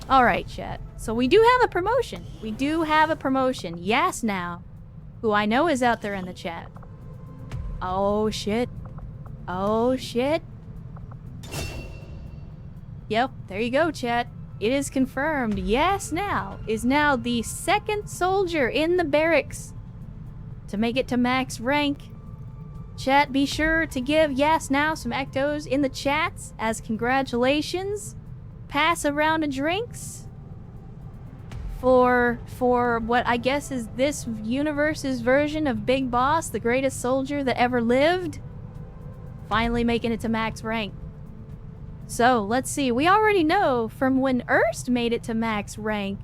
Alright, chat. So we do have a promotion. We do have a promotion. Yes, now. Who I know is out there in the chat. Oh, shit. Oh, shit. Yep, there you go, chat. It is confirmed. Yes, now is now the second soldier in the barracks to make it to max rank. Chat, be sure to give Yes Now some ectos in the chats as congratulations. Pass a round of drinks for what I guess is this universe's version of Big Boss, the greatest soldier that ever lived, finally making it to max rank. So, let's see. We already know from when Erst made it to max rank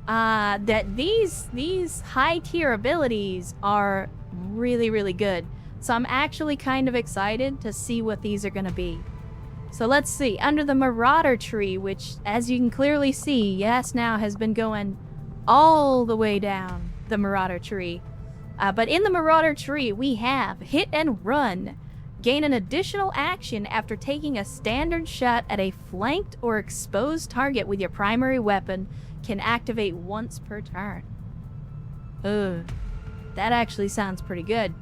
that these high-tier abilities are really, really good. So I'm actually kind of excited to see what these are going to be. So let's see. Under the Marauder tree, which, as you can clearly see, Yes Now has been going all the way down the Marauder tree. But in the Marauder tree, we have Hit and Run. Gain an additional action after taking a standard shot at a flanked or exposed target with your primary weapon. Can activate once per turn. Ugh. That actually sounds pretty good.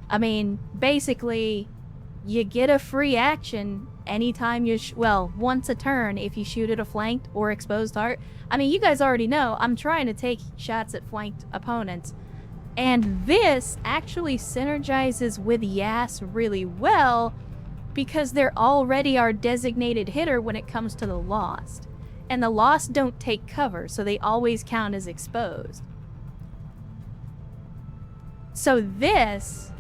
I mean, basically, you get a free action anytime you well, once a turn if you shoot at a flanked or exposed target. I mean, you guys already know I'm trying to take shots at flanked opponents. And this actually synergizes with Yas really well because they're already our designated hitter when it comes to the Lost. And the Lost don't take cover, so they always count as exposed. So this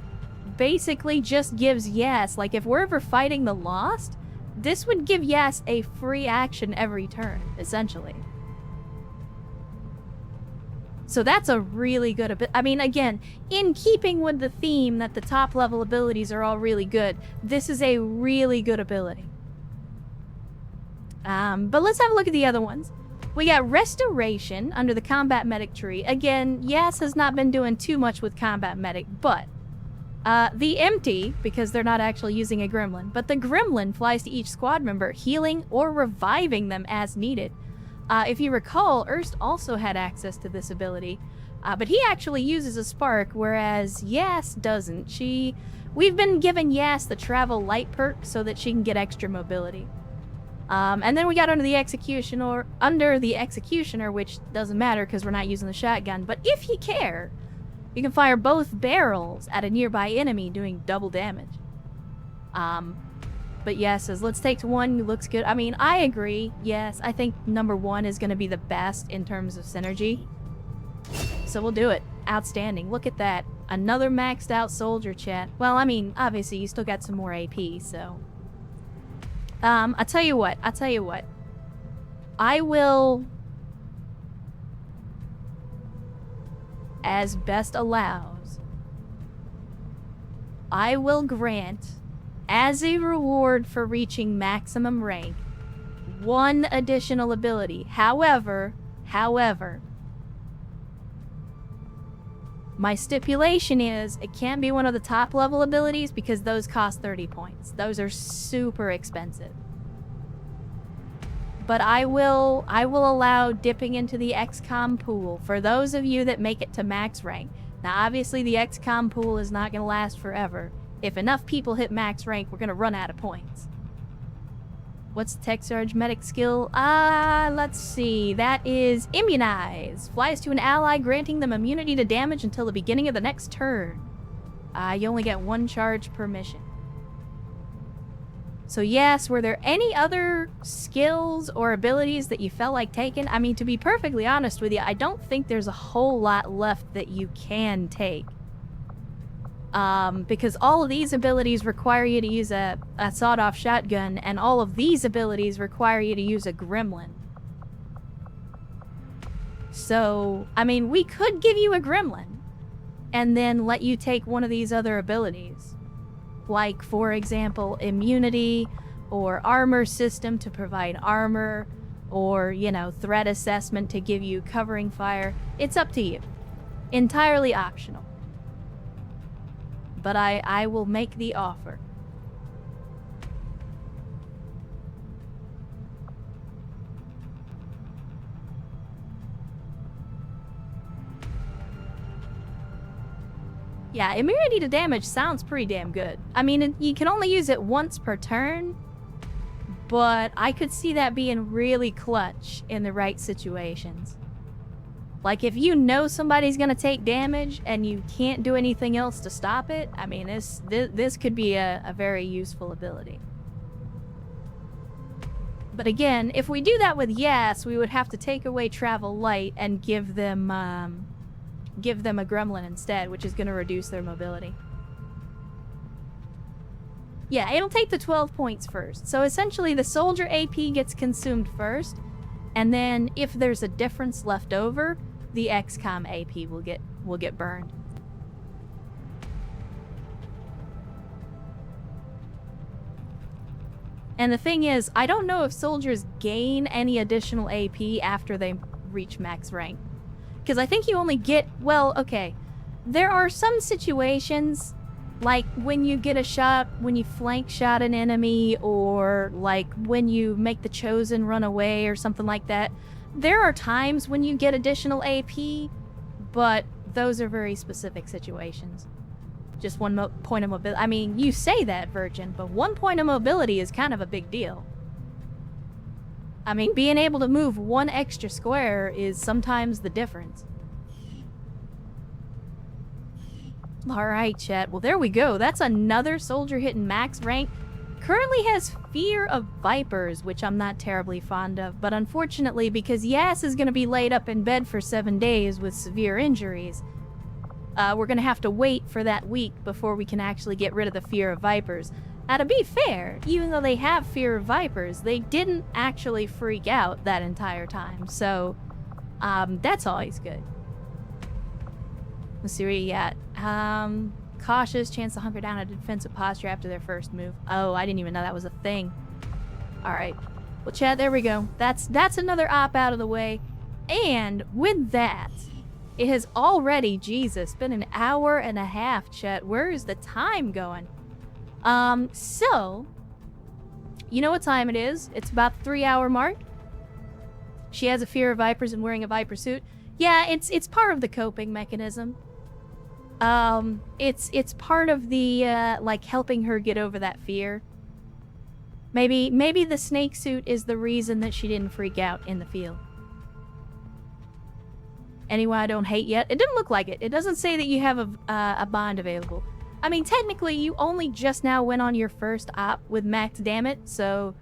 basically just gives Yas, like if we're ever fighting the Lost, this would give Yas a free action every turn, essentially. So that's a really good ability. I mean, again, in keeping with the theme that the top level abilities are all really good, this is a really good ability. But let's have a look at the other ones. We got Restoration under the Combat Medic tree. Again, Yas has not been doing too much with Combat Medic, but the Empty, because they're not actually using a Gremlin, but the Gremlin flies to each squad member, healing or reviving them as needed. If you recall, Erst also had access to this ability, but he actually uses a spark, whereas Yas doesn't. We've been giving Yas the Travel Light perk so that she can get extra mobility. And then we got under the Executioner, which doesn't matter because we're not using the shotgun, but if you care, you can fire both barrels at a nearby enemy doing double damage. But Yes says, let's take to one, looks good. I mean, I agree. Yes, I think number one is going to be the best in terms of synergy. So we'll do it. Outstanding. Look at that. Another maxed out soldier, chat. Well, I mean, obviously, you still got some more AP, so. I'll tell you what. I will, as best allows, I will grant, as a reward for reaching maximum rank, one additional ability. However, my stipulation is it can't be one of the top level abilities because those cost 30 points. Those are super expensive. But I will allow dipping into the XCOM pool for those of you that make it to max rank. Now obviously the XCOM pool is not going to last forever. If enough people hit max rank, we're going to run out of points. What's the Tech Surge Medic skill? Let's see. That is Immunize. Flies to an ally, granting them immunity to damage until the beginning of the next turn. You only get one charge per mission. So yes, were there any other skills or abilities that you felt like taking? I mean, to be perfectly honest with you, I don't think there's a whole lot left that you can take. Because all of these abilities require you to use a sawed-off shotgun, and all of these abilities require you to use a gremlin. So, I mean, we could give you a gremlin, and then let you take one of these other abilities. Like, for example, immunity, or armor system to provide armor, or, you know, threat assessment to give you covering fire. It's up to you. Entirely optional. But I will make the offer. Yeah, immunity to damage sounds pretty damn good. I mean, you can only use it once per turn, but I could see that being really clutch in the right situations. Like, if you know somebody's gonna take damage and you can't do anything else to stop it, I mean, this could be a very useful ability. But again, if we do that with Yas, we would have to take away Travel Light and give them a Gremlin instead, which is gonna reduce their mobility. Yeah, it'll take the 12 points first. So essentially, the soldier AP gets consumed first, and then if there's a difference left over, the XCOM AP will get burned. And the thing is, I don't know if soldiers gain any additional AP after they reach max rank. Because I think you only get, well, okay. There are some situations, like when you get a shot, when you flank shot an enemy, or like when you make the Chosen run away or something like that. There are times when you get additional AP, but those are very specific situations. Just one point of mobility. I mean, you say that, Virgin, but 1 point of mobility is kind of a big deal. I mean, being able to move 1 extra square is sometimes the difference. Alright, chat. Well, there we go. That's another soldier hitting max rank. Currently has Fear of Vipers, which I'm not terribly fond of, but unfortunately, because Yas is going to be laid up in bed for 7 days with severe injuries, we're going to have to wait for that week before we can actually get rid of the Fear of Vipers. Now, to be fair, even though they have Fear of Vipers, they didn't actually freak out that entire time, so that's always good. Let's see where you got. Cautious, chance to hunker down a defensive posture after their first move. Oh, I didn't even know that was a thing. Alright. Well, chat, there we go. That's another op out of the way. And with that, it has already, Jesus, been an hour and a half, chat. Where is the time going? So, you know what time it is. It's about the 3-hour mark. She has a fear of vipers and wearing a viper suit. Yeah, it's part of the coping mechanism. It's part of the, like, helping her get over that fear. Maybe the snake suit is the reason that she didn't freak out in the field. Anyone I don't hate yet? It didn't look like it. It doesn't say that you have a bond available. I mean, technically, you only just now went on your first op with max damage, so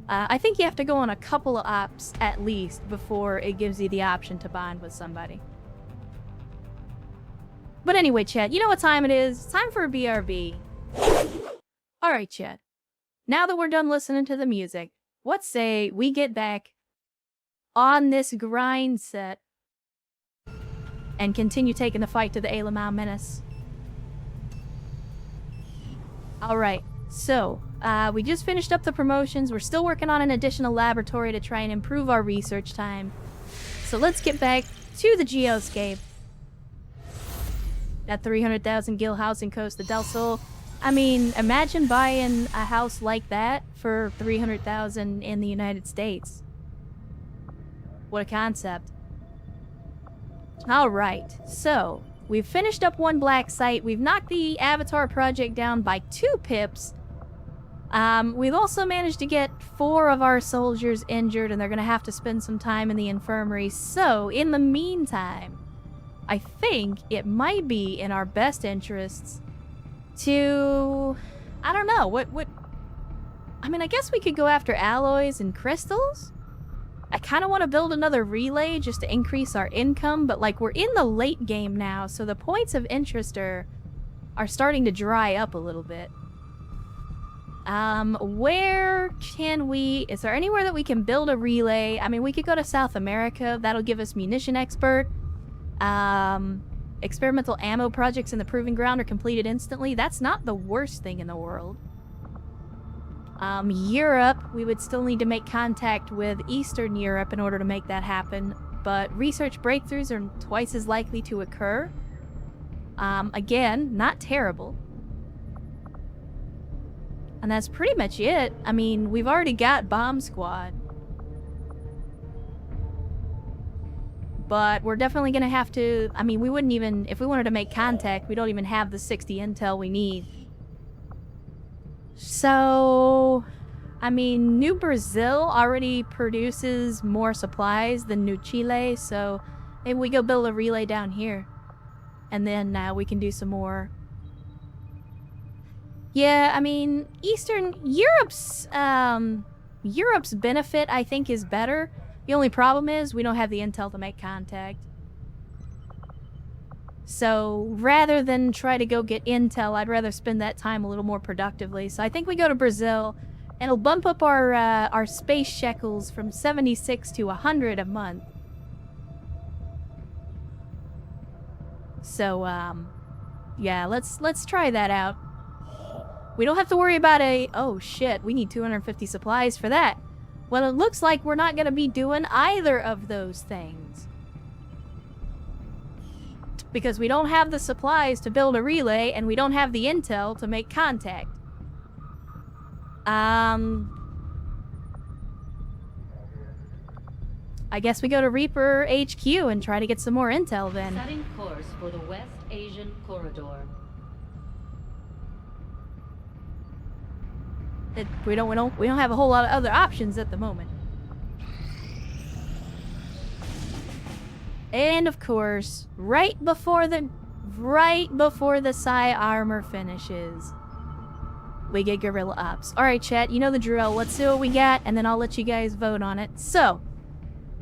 I think you have to go on a couple of ops at least before it gives you the option to bond with somebody. But anyway, chat, you know what time it is. It's time for a BRB. Alright, chat. Now that we're done listening to the music, what say we get back on this grind set and continue taking the fight to the Alamau Menace. Alright, so, we just finished up the promotions. We're still working on an additional laboratory to try and improve our research time. So let's get back to the Geoscape. That 300,000 gil house in Costa del Sol. I mean, imagine buying a house like that for 300,000 in the United States. What a concept. Alright, so we've finished up one black site. We've knocked the Avatar project down by 2 pips. We've also managed to get 4 of our soldiers injured, and they're gonna have to spend some time in the infirmary. So, in the meantime, I think it might be in our best interests to... I don't know, what... I mean, I guess we could go after alloys and crystals? I kind of want to build another relay just to increase our income, but like we're in the late game now, so the points of interest are starting to dry up a little bit. Where can we... Is there anywhere that we can build a relay? I mean, we could go to South America. That'll give us munition expert. Experimental ammo projects in the Proving Ground are completed instantly. That's not the worst thing in the world. Europe, we would still need to make contact with Eastern Europe in order to make that happen, but research breakthroughs are twice as likely to occur. Again, not terrible. And that's pretty much it. I mean, we've already got Bomb Squad. But we're definitely gonna have to... I mean, we wouldn't even... If we wanted to make contact, we don't even have the 60 intel we need. So... I mean, New Brazil already produces more supplies than New Chile, so maybe we go build a relay down here. And then we can do some more. Yeah, I mean, Eastern Europe's benefit, I think, is better. The only problem is we don't have the intel to make contact. So rather than try to go get intel, I'd rather spend that time a little more productively. So I think we go to Brazil, and it'll bump up our space shekels from 76 to 100 a month. So yeah, let's try that out. We don't have to worry about oh shit, we need 250 supplies for that. Well, it looks like we're not going to be doing either of those things. Because we don't have the supplies to build a relay, and we don't have the intel to make contact. I guess we go to Reaper HQ and try to get some more intel then. Setting course for the West Asian Corridor. We don't have a whole lot of other options at the moment. And of course, right before the Psi armor finishes, we get guerrilla ops. Alright chat, you know the drill. Let's see what we got, and then I'll let you guys vote on it. So,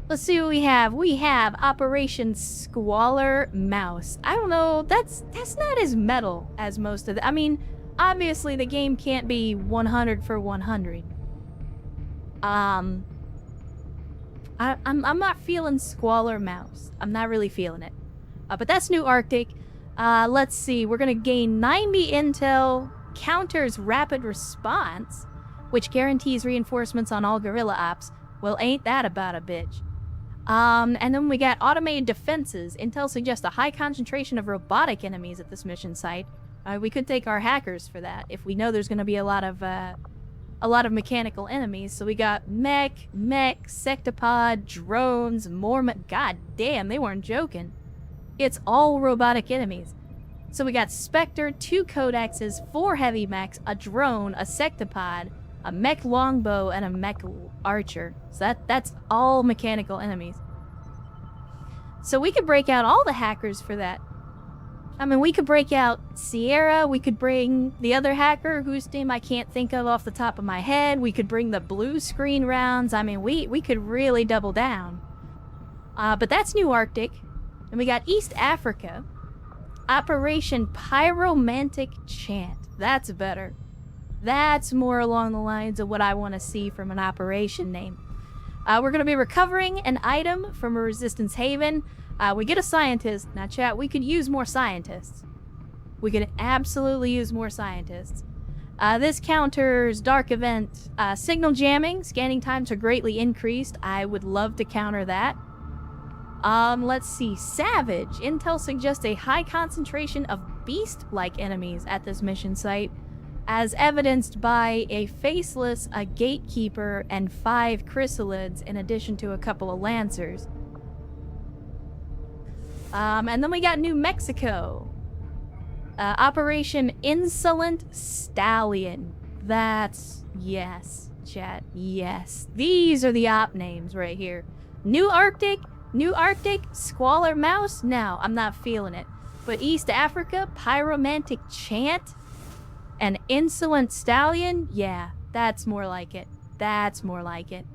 let's see what we have. We have Operation Squalor Mouse. I don't know, that's not as metal as most of the... I mean, obviously the game can't be 100 for 100. I'm not feeling Squalor Mouse. I'm not really feeling it. But that's New Arctic. Let's see, we're gonna gain 90 intel, counters rapid response, which guarantees reinforcements on all guerrilla ops. Well, ain't that about a bitch. And then we got automated defenses. Intel suggests a high concentration of robotic enemies at this mission site. We could take our hackers for that if we know there's going to be a lot of mechanical enemies. So we got mech, sectopod, drones, more god damn, they weren't joking. It's all robotic enemies. So we got Spectre, 2 Codexes, 4 heavy mechs, a drone, a sectopod, a mech longbow, and a mech archer. So that's all mechanical enemies. So we could break out all the hackers for that. I mean, we could break out Sierra, we could bring the other hacker, whose name I can't think of off the top of my head, we could bring the blue screen rounds. I mean, we could really double down. But that's New Arctic. And we got East Africa. Operation Pyromantic Chant. That's better. That's more along the lines of what I want to see from an operation name. We're going to be recovering an item from a Resistance Haven. We get a scientist. Now, chat, we could use more scientists. We could absolutely use more scientists. This counters Dark Event signal jamming. Scanning times are greatly increased. I would love to counter that. Let's see. Savage. Intel suggests a high concentration of beast-like enemies at this mission site, as evidenced by a Faceless, a Gatekeeper, and 5 Chrysalids, in addition to a couple of Lancers. And then we got New Mexico. Operation Insolent Stallion. That's... yes, chat, yes. These are the op names right here. New Arctic, Squalor Mouse? No, I'm not feeling it. But East Africa, Pyromantic Chant, and Insolent Stallion? Yeah, that's more like it. That's more like it.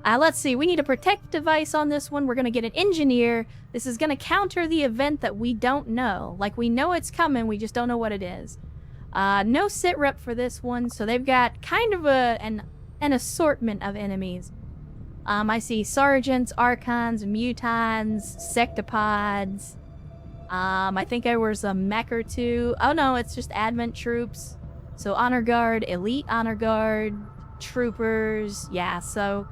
Let's see, we need a protect device on this one. We're gonna get an engineer. This is gonna counter the event that we don't know. Like, we know it's coming, we just don't know what it is. No sit rep for this one, so they've got kind of an assortment of enemies. I see sergeants, archons, mutons, sectopods. I think there was a mech or 2. Oh no, it's just advent troops. So honor guard, elite honor guard, troopers. Yeah, so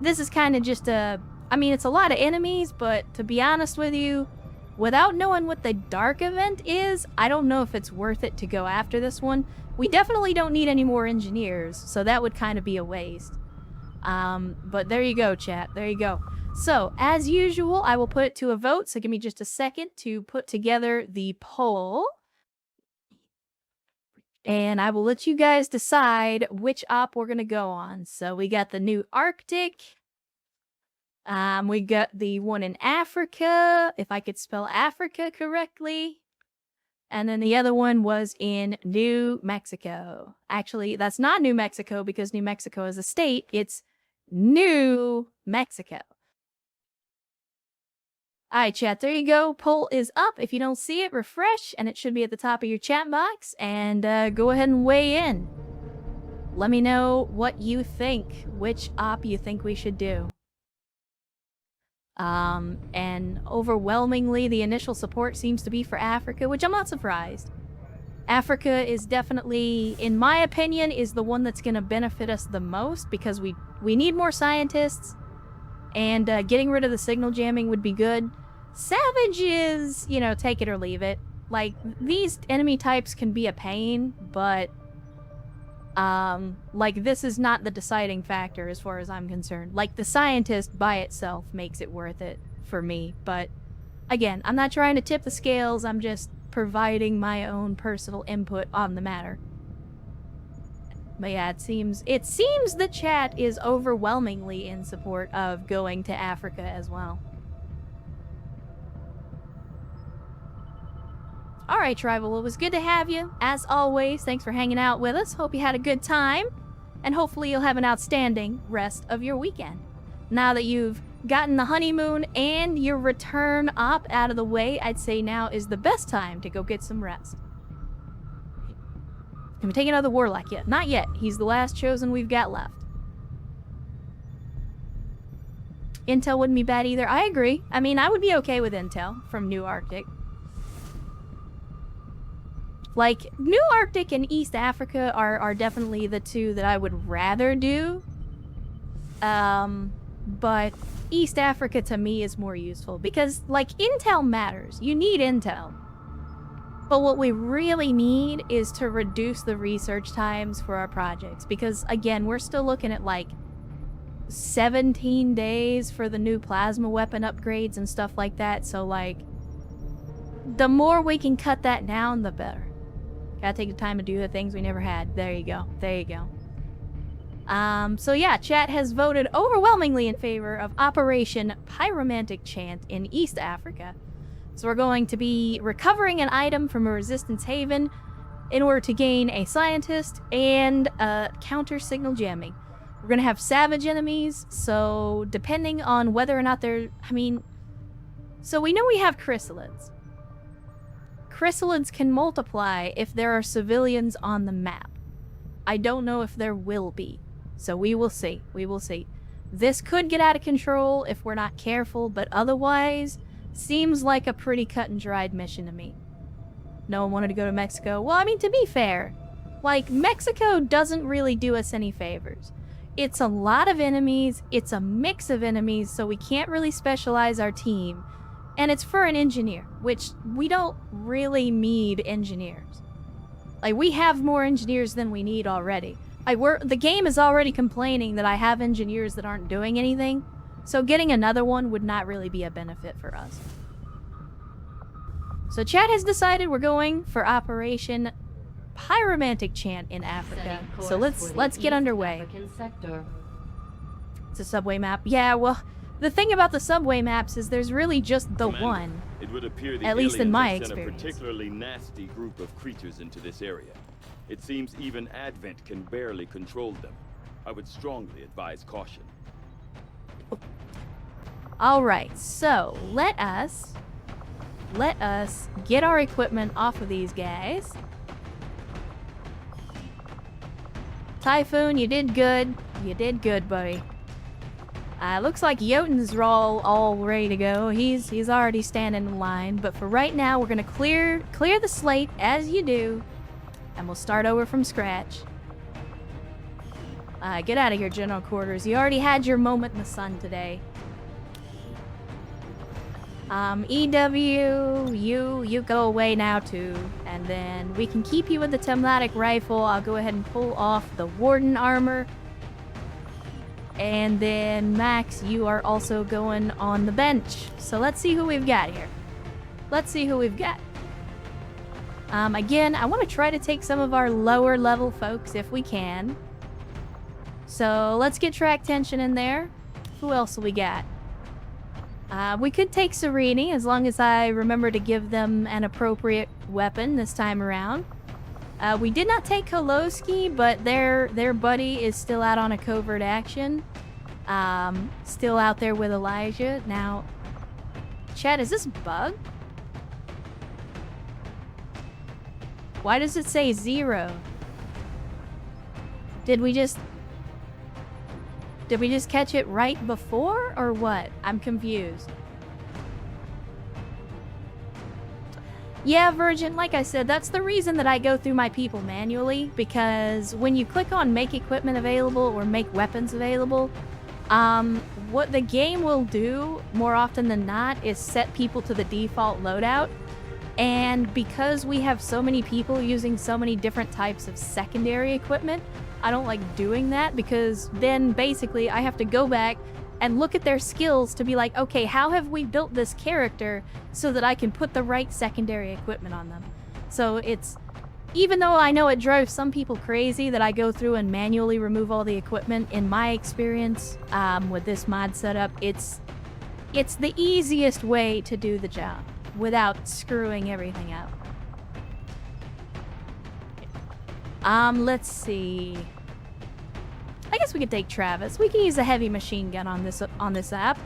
this is kind of just I mean, it's a lot of enemies, but to be honest with you, without knowing what the dark event is, I don't know if it's worth it to go after this one. We definitely don't need any more engineers, so that would kind of be a waste. But there you go, chat. There you go. So, as usual, I will put it to a vote, so give me just a second to put together the poll. And I will let you guys decide which op we're gonna go on. So we got the new Arctic. We got the one in Africa, if I could spell Africa correctly. And then the other one was in New Mexico. Actually, that's not New Mexico because New Mexico is a state. It's New Mexico. Alright, chat, there you go. Poll is up. If you don't see it, refresh, and it should be at the top of your chat box. And go ahead and weigh in. Let me know what you think, which op you think we should do. And overwhelmingly, the initial support seems to be for Africa, which I'm not surprised. Africa is definitely, in my opinion, is the one that's going to benefit us the most because we need more scientists, and getting rid of the signal jamming would be good. Savage is, you know, take it or leave it. Like, these enemy types can be a pain, but like, this is not the deciding factor as far as I'm concerned. Like, the scientist by itself makes it worth it for me, but again, I'm not trying to tip the scales, I'm just providing my own personal input on the matter. But yeah, it seems the chat is overwhelmingly in support of going to Africa as well. Alright, Tribal, it was good to have you. As always, thanks for hanging out with us. Hope you had a good time. And hopefully you'll have an outstanding rest of your weekend. Now that you've gotten the honeymoon and your return op out of the way, I'd say now is the best time to go get some rest. Can we take another Warlock yet? Not yet. He's the last chosen we've got left. Intel wouldn't be bad either. I agree. I mean, I would be okay with Intel from New Arctic. Like, New Arctic and East Africa are definitely the two that I would rather do. But East Africa to me is more useful because, like, Intel matters. You need Intel. But what we really need is to reduce the research times for our projects because, again, we're still looking at, like, 17 days for the new plasma weapon upgrades and stuff like that. So, like, the more we can cut that down, the better. Gotta take the time to do the things we never had. There you go. There you go. So yeah, chat has voted overwhelmingly in favor of Operation Pyromantic Chant in East Africa. So we're going to be recovering an item from a resistance haven in order to gain a scientist and counter signal jamming. We're gonna have savage enemies, so depending on whether or not they're, so we know we have chrysalids. Chrysalids can multiply if there are civilians on the map. I don't know if there will be. So we will see. We will see. This could get out of control if we're not careful, but otherwise, seems like a pretty cut and dried mission to me. No one wanted to go to Mexico. Well, I mean, to be fair, like, Mexico doesn't really do us any favors. It's a lot of enemies, it's a mix of enemies, so we can't really specialize our team. And it's for an engineer, which we don't really need engineers. Like, we have more engineers than we need already. The game is already complaining that I have engineers that aren't doing anything, so getting another one would not really be a benefit for us. So chat has decided we're going for Operation Pyromantic Chant in Africa. So let's get underway. It's a subway map. Yeah, well, the thing about the subway maps is there's really just the Commander, one. It would appear the at least in my sent experience. a particularly nasty group of creatures into this area. It seems even Advent can barely control them. I would strongly advise caution. Alright, so let us get our equipment off of these guys. Typhoon, you did good. You did good, buddy. Looks like Jotun's all ready to go. He's already standing in line, but for right now, we're gonna clear the slate as you do, and we'll start over from scratch. Get out of here, General Quarters. You already had your moment in the sun today. EW, you go away now too, and then we can keep you with the Temlatic rifle. I'll go ahead and pull off the Warden armor. And then Max, you are also going on the bench. So let's see who we've got here. Let's see who we've got. Again, I want to try to take some of our lower level folks if we can. So let's get track tension in there. Who else we got? We could take Serenity as long as I remember to give them an appropriate weapon this time around. We did not take Kolowski, but their buddy is still out on a covert action. Still out there with Elijah. Now, Chad, is this bug? Why does it say 0? Did we just catch it right before, or what? I'm confused. Yeah, Virgin, like I said, that's the reason that I go through my people manually, because when you click on make equipment available or make weapons available, what the game will do more often than not is set people to the default loadout. And because we have so many people using so many different types of secondary equipment, I don't like doing that, because then basically I have to go back and look at their skills to be like, okay, how have we built this character so that I can put the right secondary equipment on them? So it's, even though I know it drove some people crazy that I go through and manually remove all the equipment, in my experience with this mod setup, it's the easiest way to do the job without screwing everything up. Let's see. I guess we could take Travis. We can use a heavy machine gun on this app.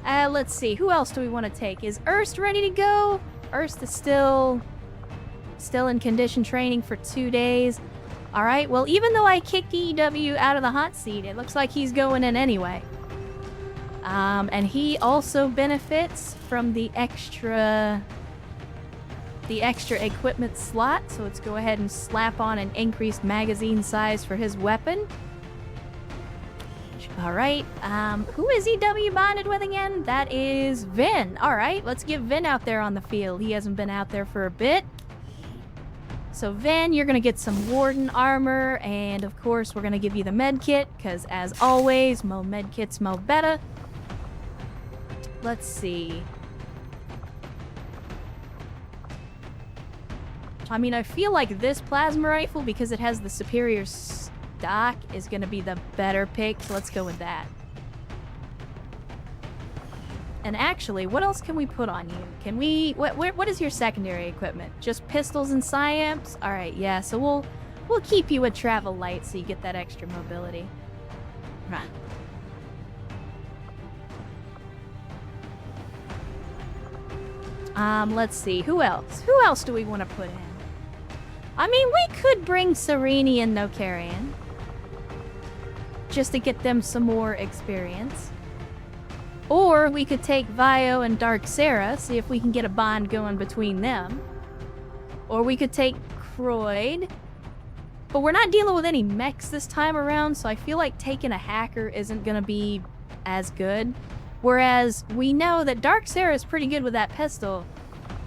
Let's see. Who else do we want to take? Is Erst ready to go? Erst is still in condition training for 2 days. All right. Well, even though I kicked EW out of the hot seat, it looks like he's going in anyway. And he also benefits from the extra equipment slot, so let's go ahead and slap on an increased magazine size for his weapon. Alright, who is EW bonded with again? That is Vin. Alright, let's get Vin out there on the field. He hasn't been out there for a bit. So Vin, you're gonna get some Warden armor, and of course we're gonna give you the med kit, because as always, mo med kits, mo better. Let's see. I mean, I feel like this plasma rifle, because it has the superior stock, is going to be the better pick. So let's go with that. And actually, what else can we put on you? Can we... What is your secondary equipment? Just pistols and psyamps? Alright, yeah, so we'll keep you with travel light so you get that extra mobility. Right. Let's see. Who else? Who else do we want to put in? I mean, we could bring Serenity and No Carrion, just to get them some more experience. Or we could take Vio and Dark Sarah, see if we can get a bond going between them. Or we could take Croyd. But we're not dealing with any mechs this time around, so I feel like taking a hacker isn't going to be as good. Whereas we know that Dark Sarah is pretty good with that pistol,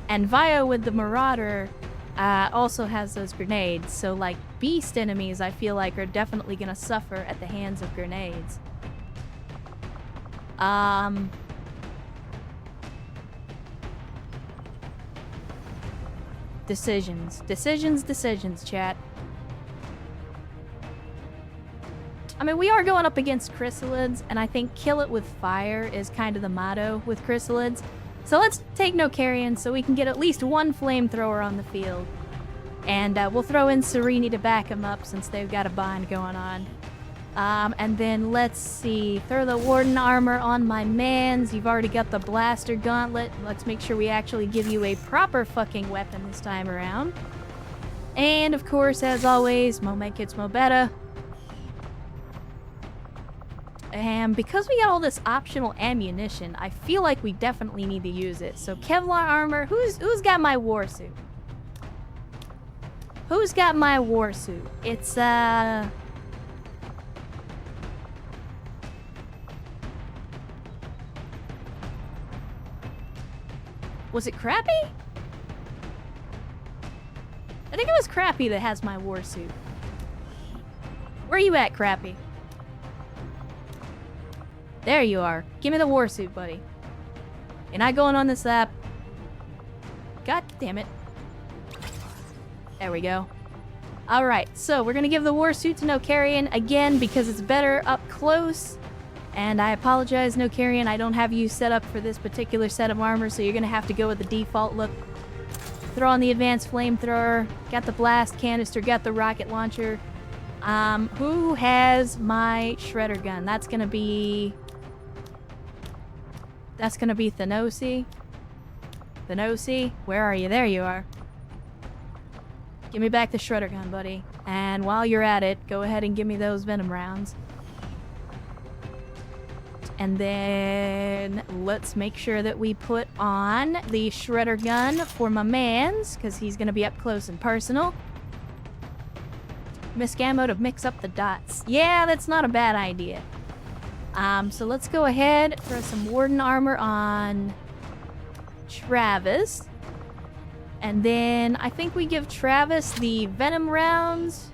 and Vio with the Marauder also has those grenades. So like beast enemies, I feel like are definitely gonna suffer at the hands of grenades. Decisions, chat. I mean, we are going up against chrysalids, and I think kill it with fire is kind of the motto with chrysalids. So let's take No Carrion so we can get at least one flamethrower on the field. And we'll throw in Serenity to back him up since they've got a bond going on. And then let's see, throw the Warden armor on my mans. You've already got the blaster gauntlet. Let's make sure we actually give you a proper fucking weapon this time around. And of course, as always, mo make kits mo better. And because we got all this optional ammunition, I feel like we definitely need to use it. So Kevlar armor, who's got my war suit? Who's got my war suit? It's was it Crappy? I think it was Crappy that has my war suit. Where you at, Crappy? There you are. Give me the war suit, buddy. You're not going on this app. God damn it. There we go. Alright, so we're gonna give the war suit to No Carrion again because it's better up close. And I apologize, No Carrion, I don't have you set up for this particular set of armor, so you're gonna have to go with the default look. Throw on the advanced flamethrower, got the blast canister, got the rocket launcher. Who has my shredder gun? That's gonna be Thanosi. Thanosi, where are you? There you are. Give me back the shredder gun, buddy. And while you're at it, go ahead and give me those venom rounds. And then let's make sure that we put on the shredder gun for my mans, because he's going to be up close and personal. Miss Gammo to mix up the dots. Yeah, that's not a bad idea. So let's go ahead, throw some Warden armor on Travis. And then I think we give Travis the venom rounds.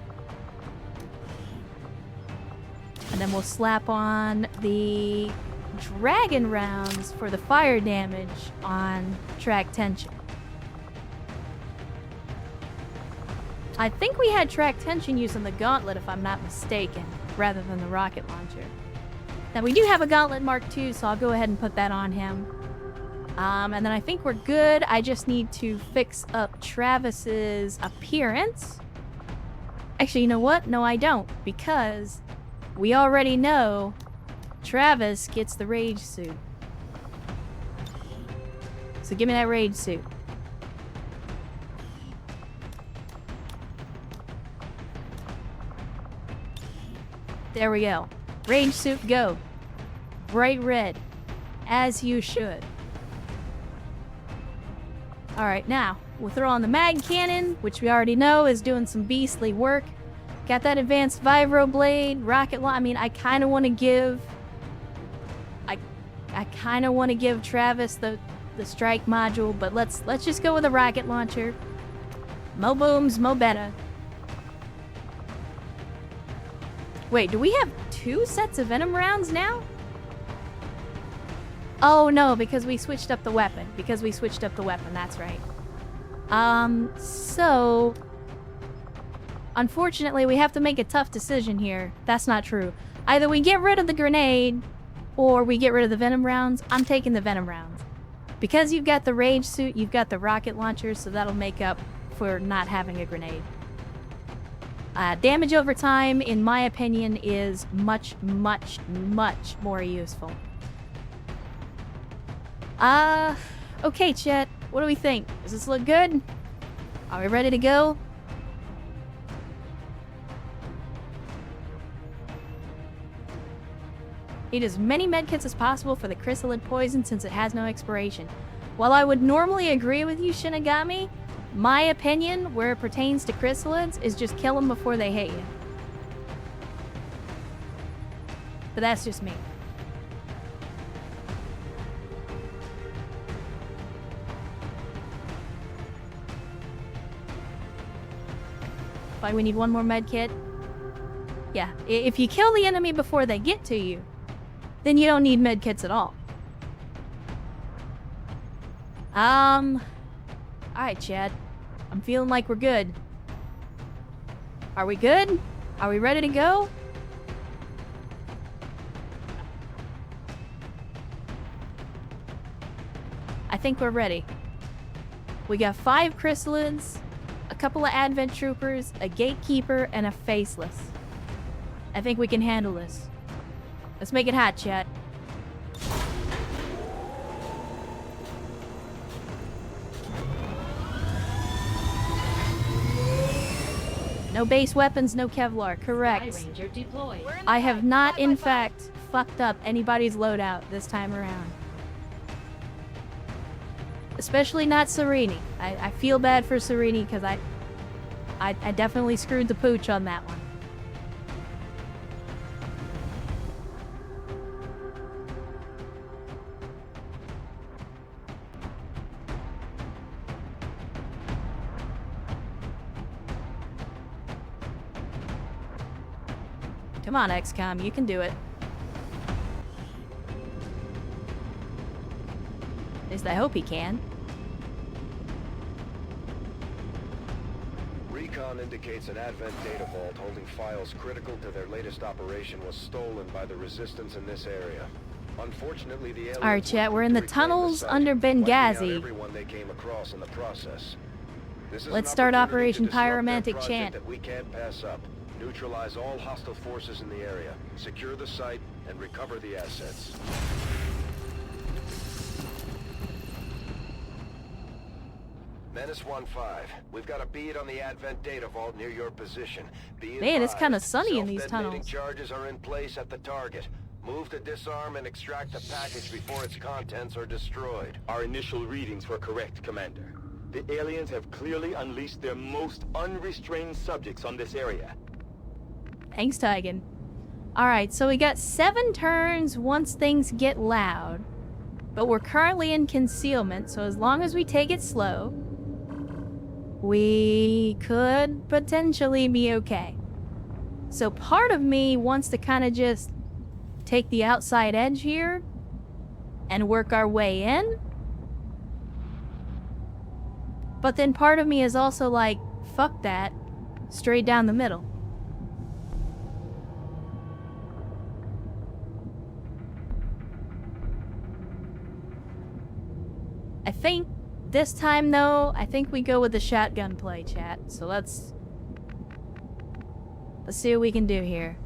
And then we'll slap on the dragon rounds for the fire damage on track tension. I think we had track tension using the gauntlet, if I'm not mistaken, rather than the rocket launcher. Now we do have a gauntlet Mark II, so I'll go ahead and put that on him. And then I think we're good. I just need to fix up Travis's appearance. Actually, you know what? No, I don't, because we already know Travis gets the rage suit. So give me that rage suit. There we go. Rage suit, go. Bright red. As you should. Alright, now, we'll throw on the mag cannon, which we already know is doing some beastly work. Got that advanced vibro blade, rocket launch. I mean, I kind of want to give... I kind of want to give Travis the strike module, but let's just go with a rocket launcher. Mo booms, mo better. Wait, do we have 2 sets of venom rounds now? Oh no, because we switched up the weapon. That's right. So... Unfortunately, we have to make a tough decision here. That's not true. Either we get rid of the grenade, or we get rid of the venom rounds. I'm taking the venom rounds. Because you've got the rage suit, you've got the rocket launcher, so that'll make up for not having a grenade. Damage over time, in my opinion, is much, much, much more useful. Okay, chat. What do we think? Does this look good? Are we ready to go? Need as many medkits as possible for the chrysalid poison since it has no expiration. While I would normally agree with you, Shinigami, my opinion, where it pertains to chrysalids, is just kill them before they hit you. But that's just me. Fine, we need one more medkit. Yeah, if you kill the enemy before they get to you, then you don't need medkits at all. Alright, Chad. I'm feeling like we're good. Are we good? Are we ready to go? I think we're ready. We got 5 chrysalids, a couple of advent troopers, a gatekeeper, and a faceless. I think we can handle this. Let's make it hot, chat. No base weapons, no Kevlar. Correct. Ranger deployed. I have not, in fact, fucked up anybody's loadout this time around. Especially not Serini. I feel bad for Serini because I definitely screwed the pooch on that one. Come on, XCOM, you can do it. At least I hope he can. Recon indicates an Advent data vault holding files critical to their latest operation was stolen by the resistance in this area. Unfortunately, the aliens Alright, chat, we're in the quick to reclaim tunnels site, under wiping out Benghazi. everyone they came across in the process. This is Let's an start opportunity Operation to disrupt their Pyromantic project Chant. that we can't pass up. Neutralize all hostile forces in the area, secure the site, and recover the assets. Menace 1-5. We've got a bead on the Advent data vault near your position. Be Man, it's advised, kinda sunny in these self-detonating tunnels. charges are in place at the target. Move to disarm and extract the package before its contents are destroyed. Our initial readings were correct, Commander. The aliens have clearly unleashed their most unrestrained subjects on this area. Thanks, Tigan. Alright, so we got 7 turns once things get loud. But we're currently in concealment, so as long as we take it slow, we could potentially be okay. So part of me wants to kind of just take the outside edge here and work our way in. But then part of me is also like, fuck that, straight down the middle. I think this time, though, I think we go with the shotgun play, chat. So let's see what we can do here.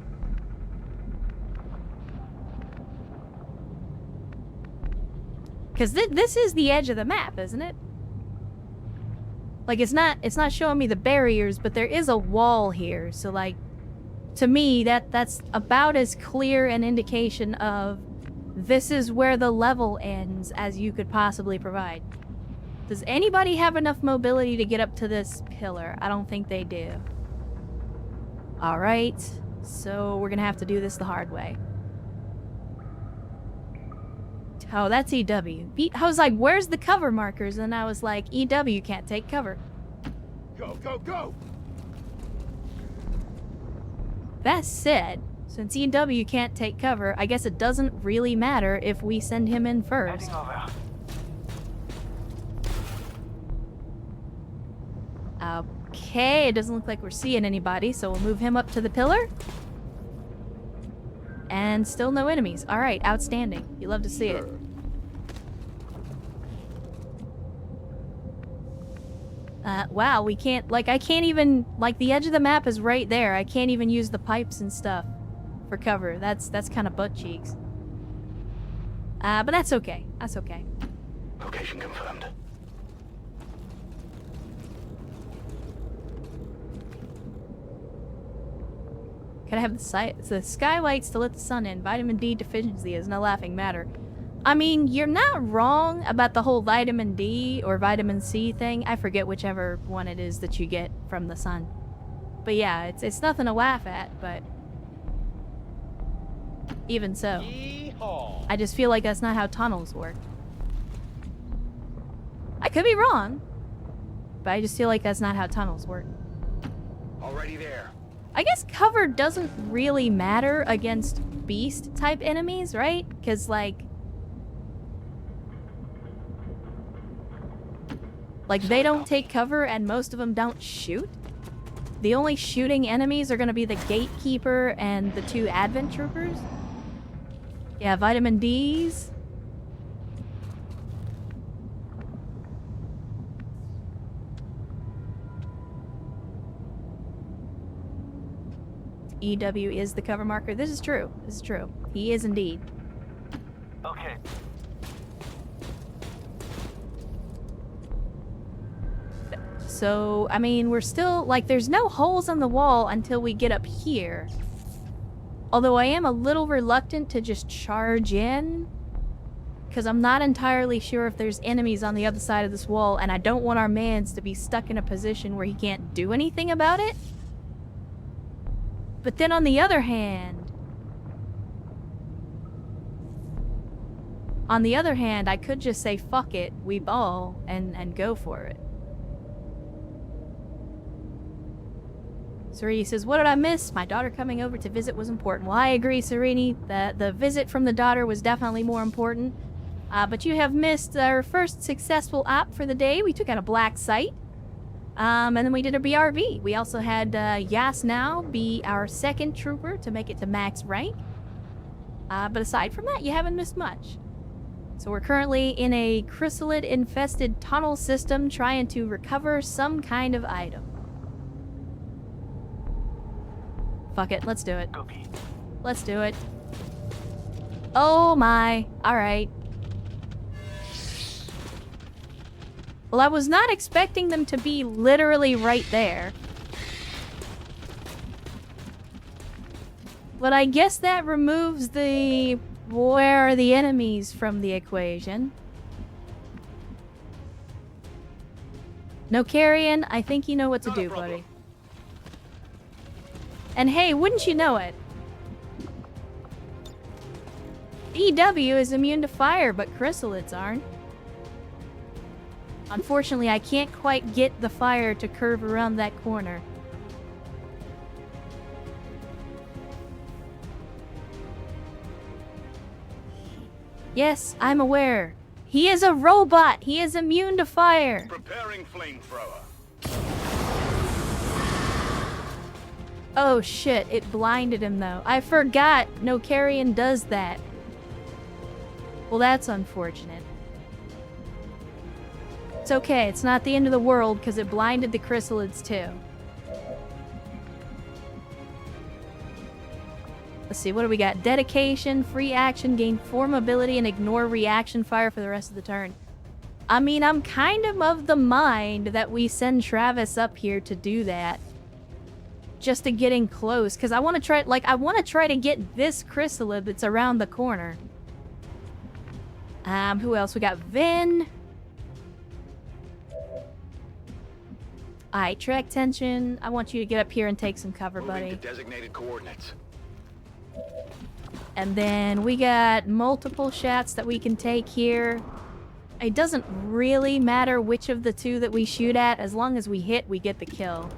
Because this is the edge of the map, isn't it? Like, it's not showing me the barriers, but there is a wall here. So, like, to me, that's about as clear an indication of this is where the level ends as you could possibly provide. Does anybody have enough mobility to get up to this pillar? I don't think they do. Alright, so we're gonna have to do this the hard way. Oh, that's EW. I was like, where's the cover markers? And I was like, EW can't take cover. Go, go, go! That said, since EW can't take cover, I guess it doesn't really matter if we send him in first. Okay, it doesn't look like we're seeing anybody, so we'll move him up to the pillar. And still no enemies. Alright, outstanding. You love to see it. Wow, we can't, like, I can't even, like, the edge of the map is right there. I can't even use the pipes and stuff for cover. That's kind of butt cheeks. But that's okay. That's okay. Location confirmed. Can I have the skylights to let the sun in? Vitamin D deficiency is no laughing matter. I mean, you're not wrong about the whole vitamin D or vitamin C thing. I forget whichever one it is that you get from the sun. But yeah, it's nothing to laugh at, but even so. Yeehaw. I just feel like that's not how tunnels work. I could be wrong, but I just feel like that's not how tunnels work. Already there. I guess cover doesn't really matter against beast-type enemies, right? Because, like, they don't take cover and most of them don't shoot. The only shooting enemies are going to be the gatekeeper and the 2 advent troopers. Yeah, vitamin D's. EW is the cover marker. This is true. This is true. He is indeed. Okay. So, I mean, we're still, like, there's no holes on the wall until we get up here. Although I am a little reluctant to just charge in, because I'm not entirely sure if there's enemies on the other side of this wall, and I don't want our mans to be stuck in a position where he can't do anything about it. But then on the other hand, I could just say, fuck it, we ball, and go for it. Serini says, what did I miss? My daughter coming over to visit was important. Well, I agree, Serini. The visit from the daughter was definitely more important. But you have missed our first successful op for the day. We took out a black site. And then we did a BRV. We also had Yas now be our second trooper to make it to max rank. But aside from that, you haven't missed much. So we're currently in a chrysalid-infested tunnel system trying to recover some kind of item. Fuck it, let's do it. Let's do it. Oh my. Alright. Well, I was not expecting them to be literally right there. But I guess that removes the where are the enemies from the equation. No carrion, I think you know what to do, buddy. And hey, wouldn't you know it? EW is immune to fire, but chrysalids aren't. Unfortunately, I can't quite get the fire to curve around that corner. Yes, I'm aware. He is a robot. He is immune to fire. Preparing flamethrower. Oh shit, it blinded him though. I forgot no carrion does that. Well, that's unfortunate. It's okay, it's not the end of the world because it blinded the chrysalids too. Let's see, what do we got? Dedication, free action, gain form ability, and ignore reaction fire for the rest of the turn. I mean, I'm kind of the mind that we send Travis up here to do that. Just to get in close, because I want to try, I want to try to get this chrysalid that's around the corner. Who else? We got Vin. Alright, track tension. I want you to get up here and take some cover, buddy. Moving to designated coordinates. And then we got multiple shots that we can take here. It doesn't really matter which of the two that we shoot at. As long as we hit, we get the kill.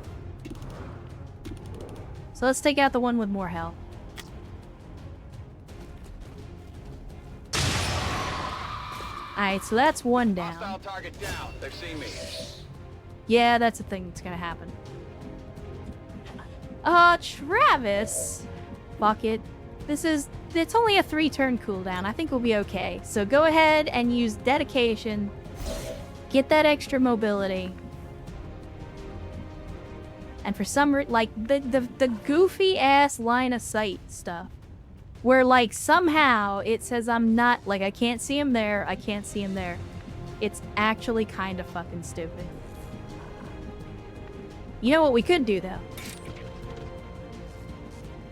So let's take out the one with more health. Alright, so that's one down. Hostile target down. They've seen me. Yeah, that's a thing that's gonna happen. Travis. Fuck it. It's only a 3-turn cooldown. I think we'll be okay. So go ahead and use dedication. Get that extra mobility. And for some reason, the goofy ass line of sight stuff. Where somehow it says I'm not, I can't see him there, I can't see him there. It's actually kind of fucking stupid. You know what we could do though?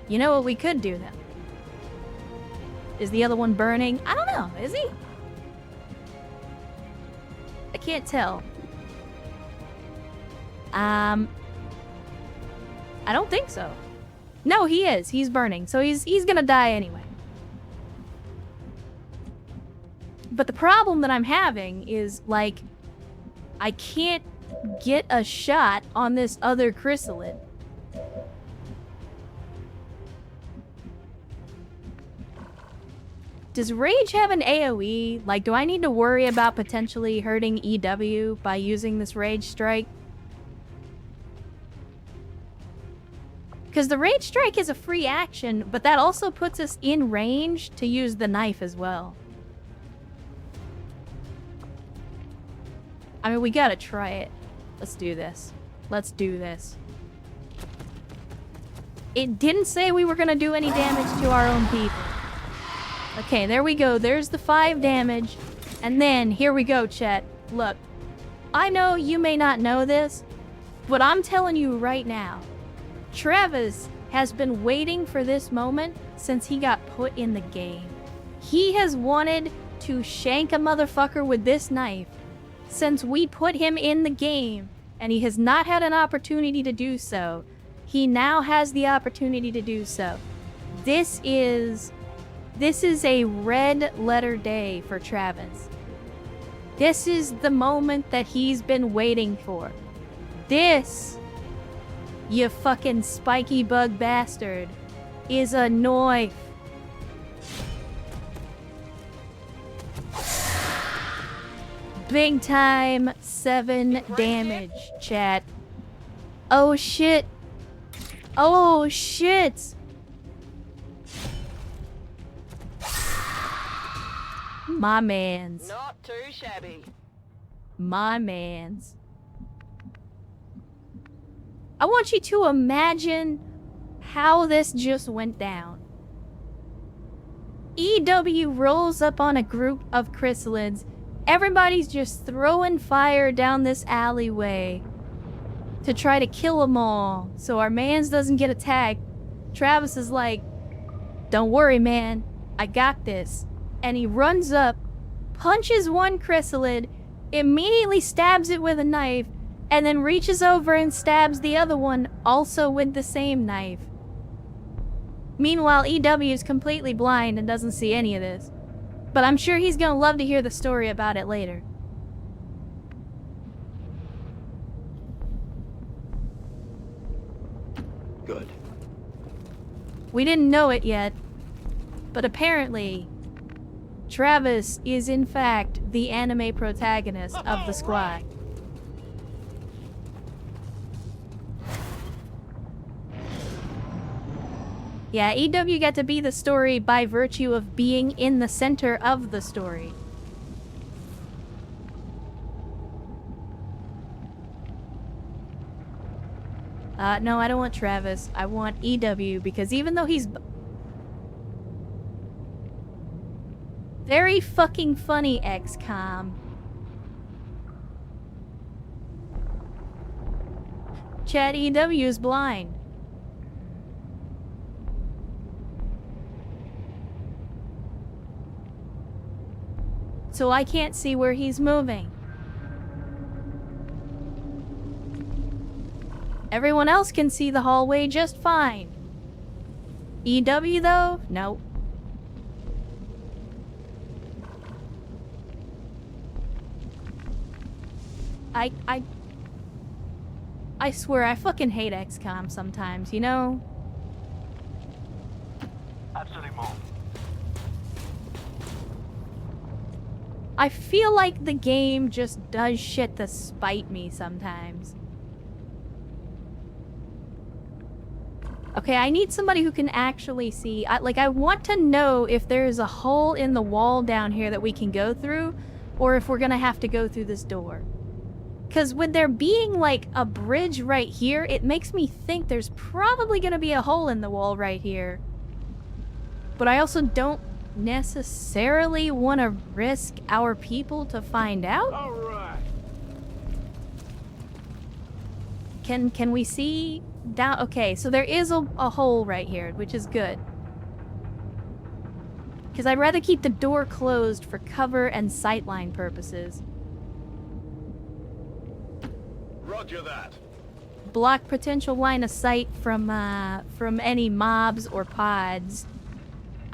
You know what we could do though? Is the other one burning? I don't know. Is he? I can't tell. I don't think so. No, he is. He's burning. So he's gonna die anyway. But the problem that I'm having is, I can't get a shot on this other chrysalid. Does Rage have an AoE? Do I need to worry about potentially hurting EW by using this Rage Strike? Because the Rage Strike is a free action, but that also puts us in range to use the knife as well. I mean, we gotta try it. Let's do this. Let's do this. It didn't say we were gonna do any damage to our own people. Okay, there we go. There's the 5 damage. And then, here we go, chat. Look, I know you may not know this, but I'm telling you right now, Travis has been waiting for this moment since he got put in the game. He has wanted to shank a motherfucker with this knife since we put him in the game, and he has not had an opportunity to do so. He now has the opportunity to do so. This is a red letter day for Travis. This is the moment that he's been waiting for. This, you fucking spiky bug bastard, is a knife. Big time 7 damage, chat. Oh shit. Oh shit. My mans. Not too shabby. My mans. I want you to imagine how this just went down. EW rolls up on a group of chrysalids. Everybody's just throwing fire down this alleyway to try to kill them all so our mans doesn't get attacked. Travis is like, don't worry, man. I got this. And he runs up, punches one chrysalid, immediately stabs it with a knife, and then reaches over and stabs the other one also with the same knife. Meanwhile, EW is completely blind and doesn't see any of this. But I'm sure he's gonna love to hear the story about it later. Good. We didn't know it yet, but apparently, Travis is in fact the anime protagonist of the squad. Yeah, EW got to be the story by virtue of being in the center of the story. No, I don't want Travis. I want EW because even though he's very fucking funny, XCOM. Chat, EW is blind. So I can't see where he's moving. Everyone else can see the hallway just fine. EW though? Nope. I swear I fucking hate XCOM sometimes, you know? Absolument. I feel like the game just does shit to spite me sometimes. Okay, I need somebody who can actually see. I want to know if there's a hole in the wall down here that we can go through, or if we're gonna have to go through this door. Because with there being, like, a bridge right here, it makes me think there's probably gonna be a hole in the wall right here. But I also don't necessarily want to risk our people to find out. All right. Can we see down? Okay, so there is a hole right here, which is good. Because I'd rather keep the door closed for cover and sightline purposes. Roger that. Block potential line of sight from any mobs or pods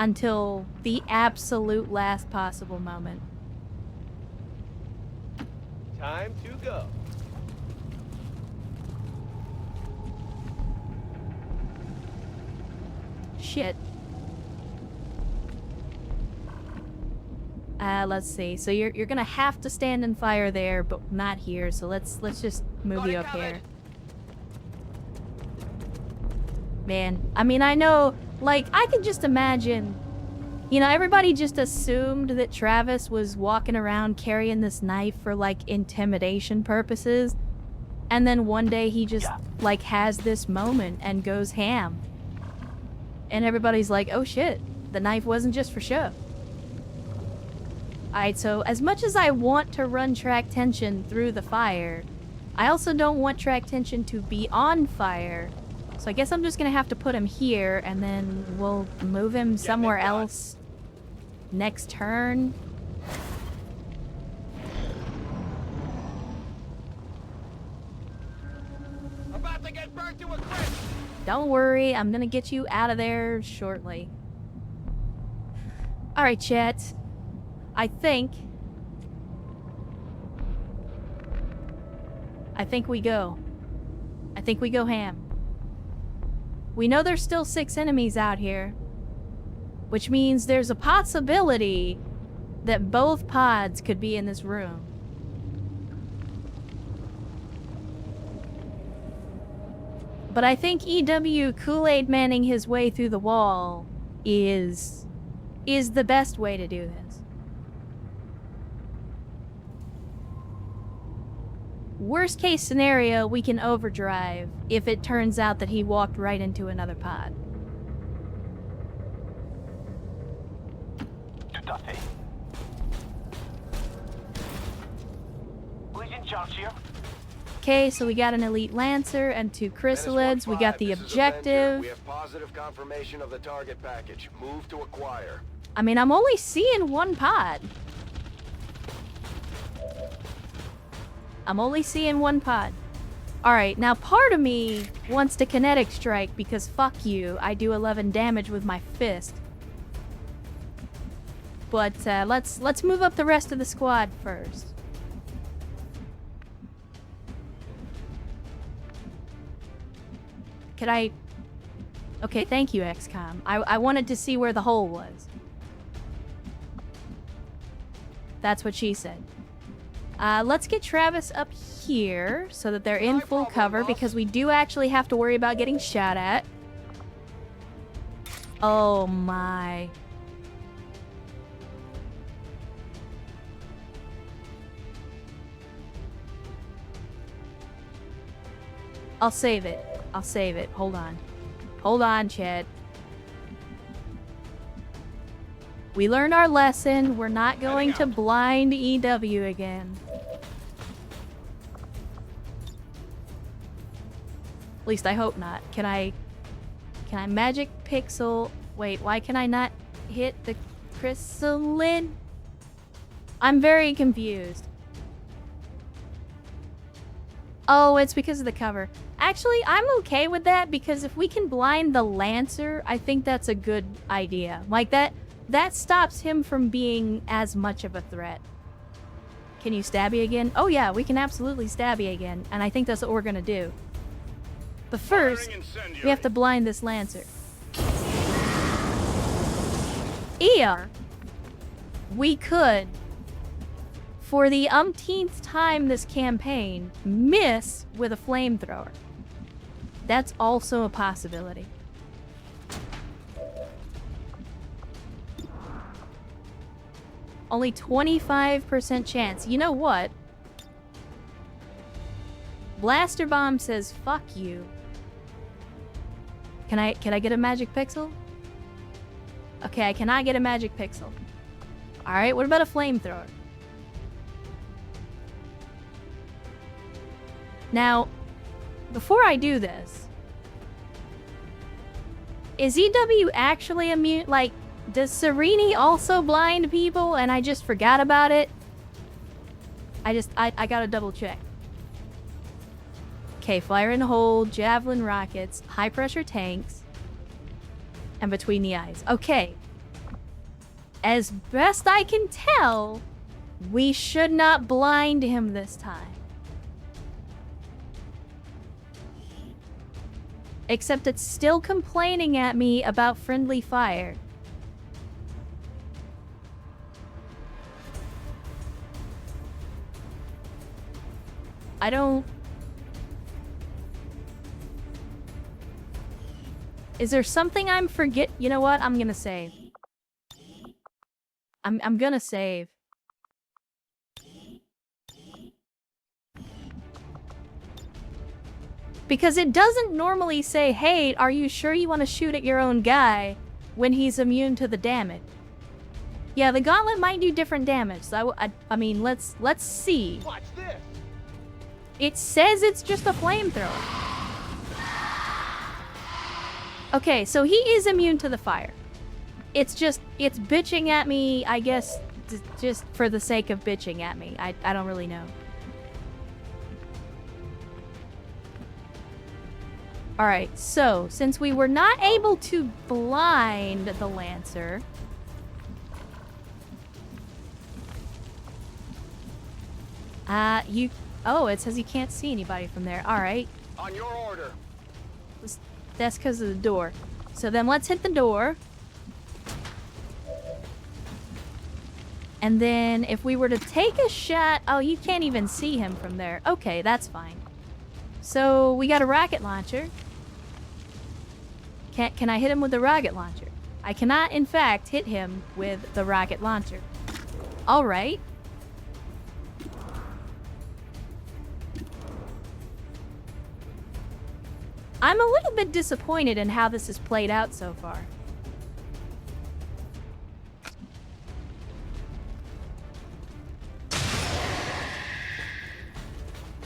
until the absolute last possible moment. Time to go. Shit. Let's see. So you're gonna have to stand and fire there, but not here. So let's just move you up here. Man, I mean, I know, like, I can just imagine, you know, everybody just assumed that Travis was walking around carrying this knife for, like, intimidation purposes. And then one day he just, like, has this moment and goes ham. And everybody's like, oh shit, the knife wasn't just for show. Alright, so as much as I want to run track tension through the fire, I also don't want track tension to be on fire. So I guess I'm just gonna have to put him here, and then we'll move him somewhere else next turn. About to get burnt to a crisp. Don't worry, I'm gonna get you out of there shortly. Alright, chat. I think we go. I think we go ham. We know there's still 6 enemies out here, which means there's a possibility that both pods could be in this room. But I think EW Kool-Aid Manning his way through the wall is the best way to do this. Worst case scenario, we can overdrive if it turns out that he walked right into another pod. Dusty. Who's in charge here? Okay, so we got an elite lancer and 2 chrysalids. We got the objective. We have positive confirmation of the target package. Move to acquire. I mean, I'm only seeing 1 pod. I'm only seeing 1 pod. Alright, now part of me wants to kinetic strike because fuck you, I do 11 damage with my fist. But let's move up the rest of the squad first. Could I... Okay, thank you, XCOM. I wanted to see where the hole was. That's what she said. Let's get Travis up here so that they're in full cover because we do actually have to worry about getting shot at. Oh my. I'll save it. I'll save it. Hold on. Hold on, Chad. We learned our lesson. We're not going to blind EW again. At least I hope not. Can I magic pixel? Wait, why can I not hit the chrysalid? I'm very confused. Oh, it's because of the cover. Actually, I'm okay with that because if we can blind the Lancer, I think that's a good idea. Like that stops him from being as much of a threat. Can you stabby again? Oh yeah, we can absolutely stabby again, and I think that's what we're gonna do. But first, we have to blind this Lancer. Or we could, for the umpteenth time this campaign, miss with a flamethrower. That's also a possibility. Only 25% chance. You know what? Blaster Bomb says fuck you. Can I get a magic pixel? Okay, I cannot get a magic pixel. Alright, what about a flamethrower? Now, before I do this, is EW actually immune? Like, does Serini also blind people and I just forgot about it? I gotta double check. Okay, fire and hold, javelin rockets, high pressure tanks, and between the eyes. Okay. As best I can tell, we should not blind him this time. Except it's still complaining at me about friendly fire. I don't... Is there something I'm forget? You know what? I'm gonna save. I'm gonna save. Because it doesn't normally say, hey, are you sure you want to shoot at your own guy when he's immune to the damage? Yeah, the gauntlet might do different damage. So I mean, let's see. Watch this. It says it's just a flamethrower. Okay, so he is immune to the fire. It's bitching at me, I guess, just for the sake of bitching at me. I don't really know. Alright, so, since we were not able to blind the Lancer... Oh, it says you can't see anybody from there. Alright. On your order. That's because of the door. So then let's hit the door. And then if we were to take a shot... Oh, you can't even see him from there. Okay, that's fine. So we got a rocket launcher. Can I hit him with the rocket launcher? I cannot, in fact, hit him with the rocket launcher. Alright. I'm a little bit disappointed in how this has played out so far.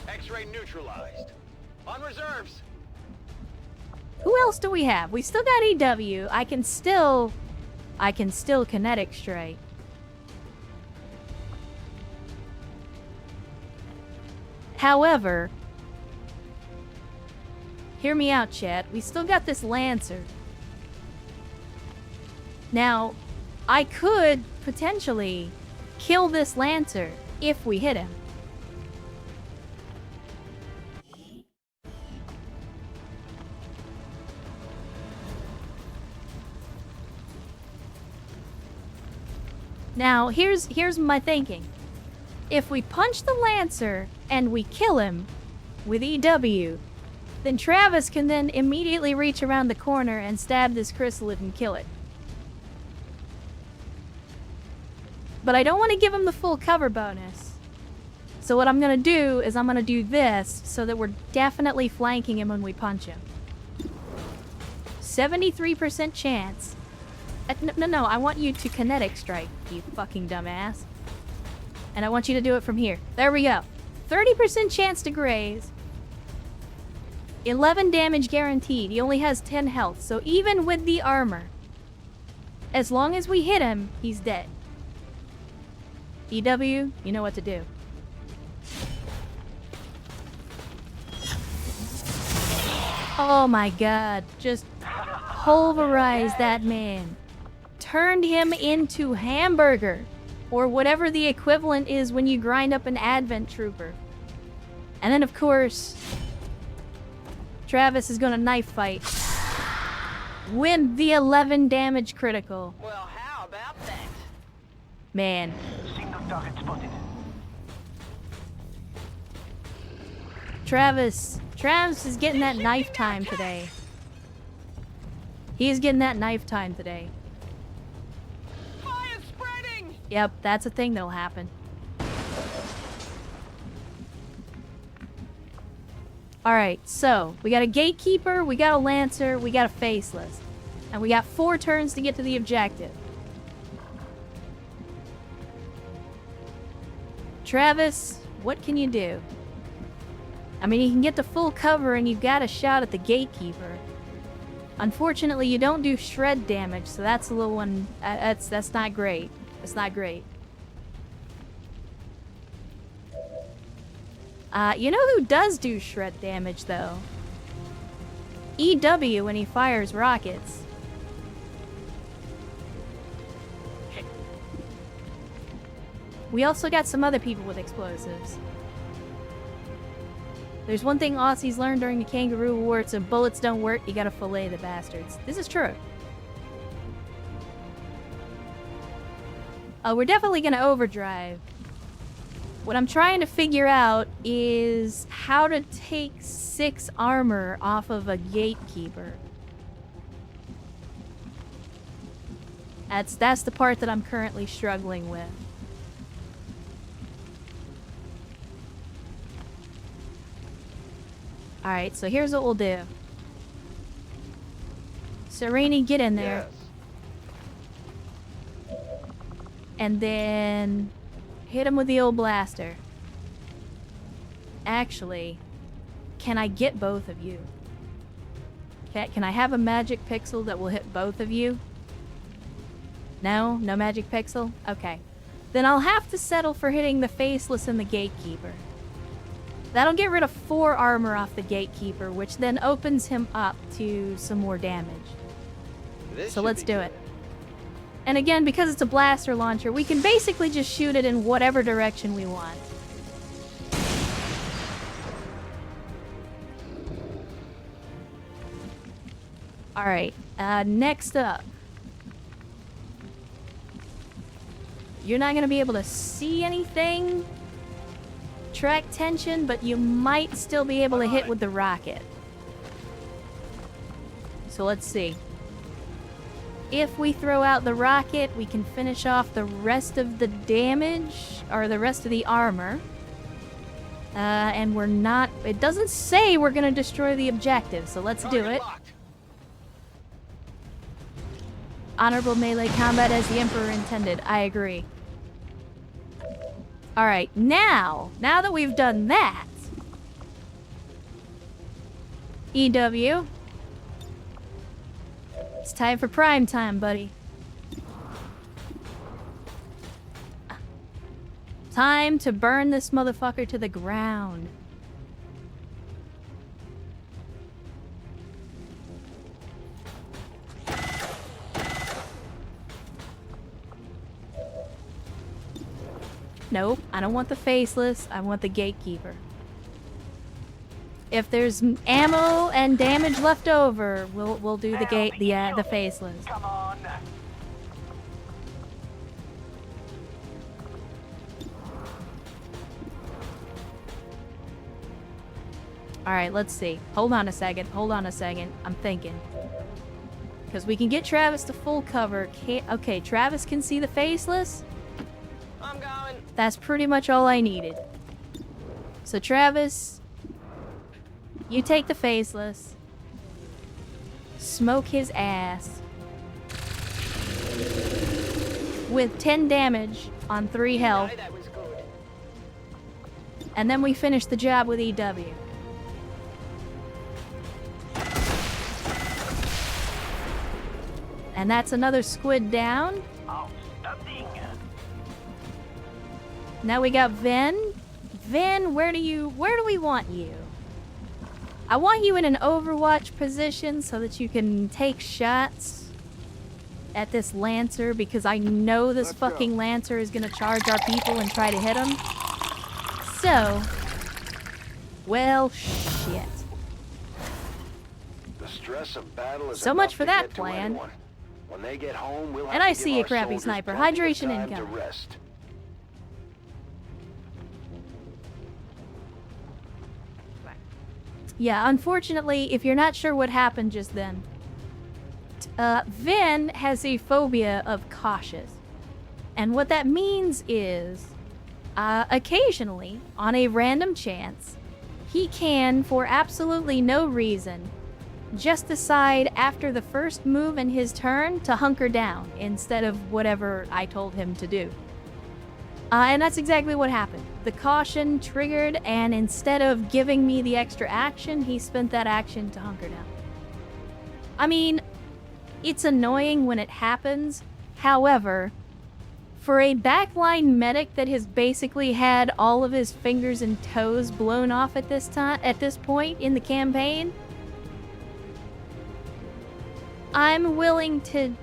X-ray neutralized. On reserves. Who else do we have? We still got EW. I can still kinetic strike. However, hear me out, chat. We still got this Lancer. Now, I could potentially kill this Lancer if we hit him. Now, here's my thinking. If we punch the Lancer and we kill him with EW, then Travis can then immediately reach around the corner and stab this chrysalid and kill it. But I don't want to give him the full cover bonus. So what I'm going to do is I'm going to do this so that we're definitely flanking him when we punch him. 73% chance. No, I want you to kinetic strike, you fucking dumbass. And I want you to do it from here. There we go. 30% chance to graze. 11 damage guaranteed. He only has 10 health, so even with the armor, as long as we hit him, he's dead. EW, you know what to do. Oh my god, just pulverize that man. Turned him into hamburger, or whatever the equivalent is when you grind up an Advent Trooper. And then, of course, Travis is gonna knife fight. Win the 11 damage critical. Well, how about that? Man. Signal target spotted. Travis is getting that knife time today. He's getting that knife time today. Fire spreading! Yep, that's a thing that'll happen. Alright, so, we got a Gatekeeper, we got a Lancer, we got a Faceless. And we got 4 turns to get to the objective. Travis, what can you do? I mean, you can get the full cover and you've got a shot at the Gatekeeper. Unfortunately, you don't do shred damage, so that's a little one. That's not great. It's not great. You know who does do shred damage, though? EW when he fires rockets. We also got some other people with explosives. There's one thing Aussies learned during the Kangaroo War, it's if bullets don't work, you gotta fillet the bastards. This is true. We're definitely gonna overdrive. What I'm trying to figure out is how to take 6 armor off of a Gatekeeper. That's the part that I'm currently struggling with. Alright, so here's what we'll do. Sereni, get in there. Yes. And then hit him with the old blaster. Actually, can I get both of you? Can I have a magic pixel that will hit both of you? No? No magic pixel? Okay. Then I'll have to settle for hitting the Faceless and the Gatekeeper. That'll get rid of 4 armor off the Gatekeeper, which then opens him up to some more damage. So let's do it. And again, because it's a blaster launcher, we can basically just shoot it in whatever direction we want. Alright, next up. You're not gonna be able to see anything. Track tension, but you might still be able to hit with the rocket. So let's see. If we throw out the rocket, we can finish off the rest of the damage, or the rest of the armor. And we're not... It doesn't say we're gonna destroy the objective, so let's do it. Locked. Honorable melee combat as the Emperor intended. I agree. Alright, now that we've done that... EW. It's time for prime time, buddy. Time to burn this motherfucker to the ground. Nope, I don't want the faceless. I want the gatekeeper. If there's ammo and damage left over, we'll do the faceless. Come on. All right, let's see. Hold on a second. I'm thinking. Because we can get Travis to full cover. Okay, Travis can see the faceless. I'm going. That's pretty much all I needed. So Travis, you take the faceless. Smoke his ass. With 10 damage on 3 health. No, that was good. And then we finish the job with EW. And that's another squid down. Outstanding. Now we got Vin. Vin, where do we want you? I want you in an Overwatch position so that you can take shots at this Lancer, because I know this fucking Lancer is gonna charge our people and try to hit them. So, well, shit. The stress of battle is So enough much for to that get to plan. anyone. When they get home, we'll have And to I give see a our crappy soldiers sniper. plenty of Hydration time to incoming. rest. Yeah, unfortunately, if you're not sure what happened just then, Vin has a phobia of cautious. And what that means is, occasionally, on a random chance, he can, for absolutely no reason, just decide after the first move in his turn to hunker down instead of whatever I told him to do. And that's exactly what happened. The caution triggered, and instead of giving me the extra action, he spent that action to hunker down. I mean, it's annoying when it happens. However, for a backline medic that has basically had all of his fingers and toes blown off at this point in the campaign, I'm willing to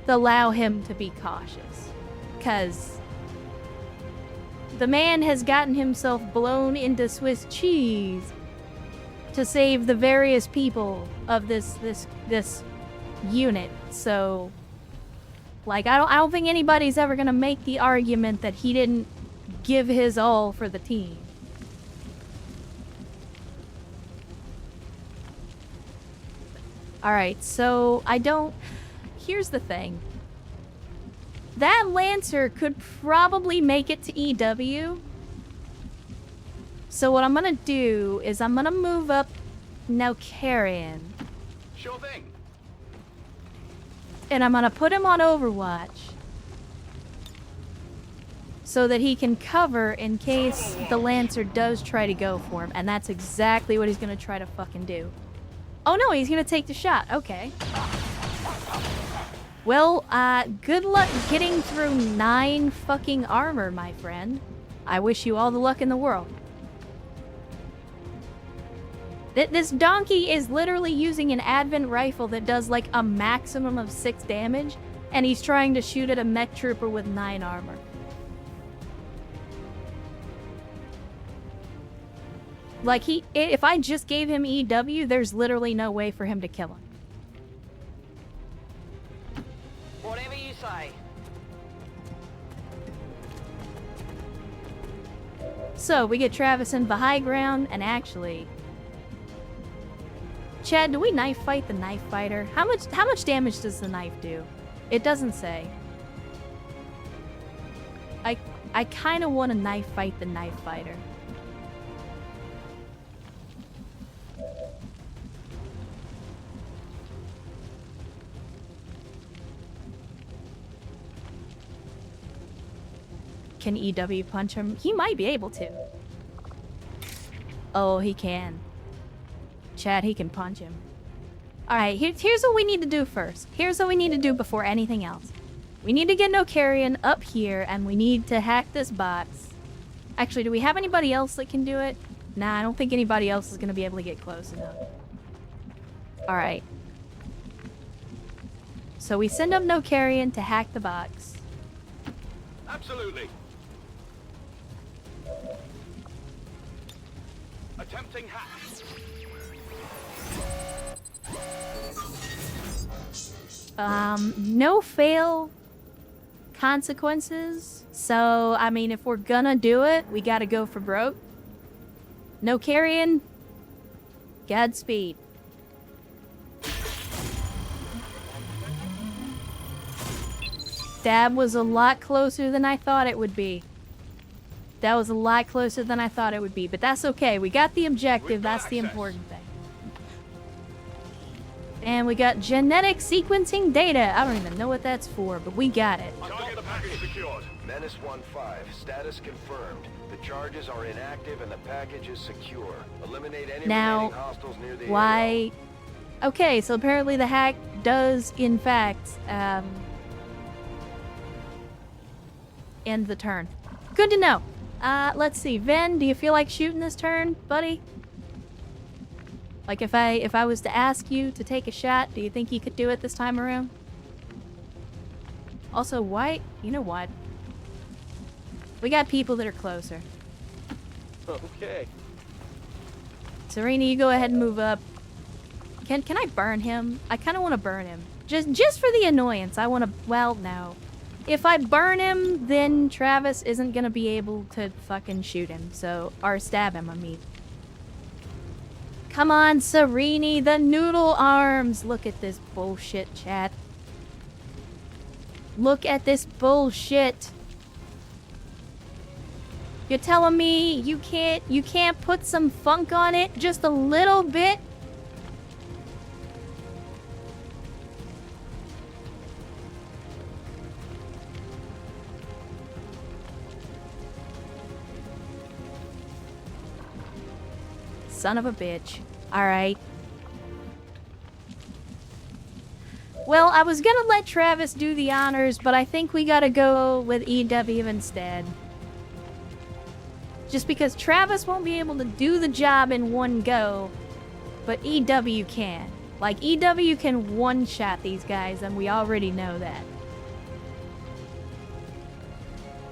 allow him to be cautious, because the man has gotten himself blown into Swiss cheese to save the various people of this unit. So, like, I don't think anybody's ever gonna make the argument that he didn't give his all for the team. Alright, so here's the thing. That Lancer could probably make it to EW. So what I'm gonna do is I'm gonna move up Naucarian. Sure thing. And I'm gonna put him on Overwatch. So that he can cover in case the Lancer does try to go for him. And that's exactly what he's gonna try to fucking do. Oh no, he's gonna take the shot. Okay. Well, good luck getting through 9 fucking armor, my friend. I wish you all the luck in the world. This donkey is literally using an advent rifle that does like a maximum of 6 damage, and he's trying to shoot at a mech trooper with 9 armor. Like, if I just gave him EW, there's literally no way for him to kill him. Whatever you say. So, we get Travis in the high ground, and actually, Chad, do we knife fight the knife fighter? How much damage does the knife do? It doesn't say. I kind of want to knife fight the knife fighter. Can EW punch him? He might be able to. Oh, he can. Chad, he can punch him. Alright, here's what we need to do first. Here's what we need to do before anything else. We need to get no carrion up here, and we need to hack this box. Actually, do we have anybody else that can do it? Nah, I don't think anybody else is going to be able to get close enough. Alright. So we send up no carrion to hack the box. Absolutely. Attempting hack. No fail consequences. So, I mean, if we're gonna do it, we gotta go for broke. No carrion. Godspeed. That was a lot closer than I thought it would be. That was a lot closer than I thought it would be, but that's okay. We got the objective. That's the important thing. And we got genetic sequencing data. I don't even know what that's for, but we got it. Target the package secured. Menace 1-5, status confirmed. The charges are inactive and the package is secure. Eliminate any remaining hostiles near the why? Okay, so apparently the hack does, in fact, end the turn. Good to know. Let's see. Ven, do you feel like shooting this turn, buddy? Like, if I was to ask you to take a shot, do you think you could do it this time around? Also, why? You know what? We got people that are closer. Okay. Serena, you go ahead and move up. Can I burn him? I kind of want to burn him. Just for the annoyance. I want to... Well, no. If I burn him, then Travis isn't going to be able to fucking shoot him. So, or stab him, I mean. Come on, Serene, the noodle arms. Look at this bullshit, chat. Look at this bullshit. You're telling me you can't put some funk on it? Just a little bit? Son of a bitch. Alright. Well, I was gonna let Travis do the honors, but I think we gotta go with EW instead. Just because Travis won't be able to do the job in one go, but EW can. Like, EW can one-shot these guys, and we already know that.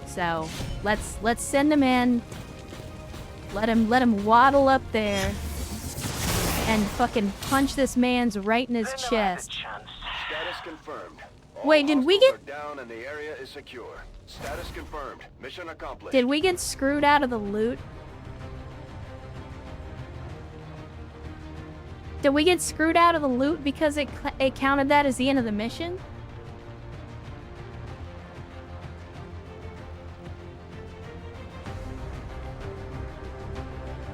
So, let's send him in. Let him waddle up there and fucking punch this man's right in his chest. Status confirmed. Wait, did we get... Are down and the area is secure. Status confirmed. Mission accomplished. Did we get screwed out of the loot? Did we get screwed out of the loot because it counted that as the end of the mission?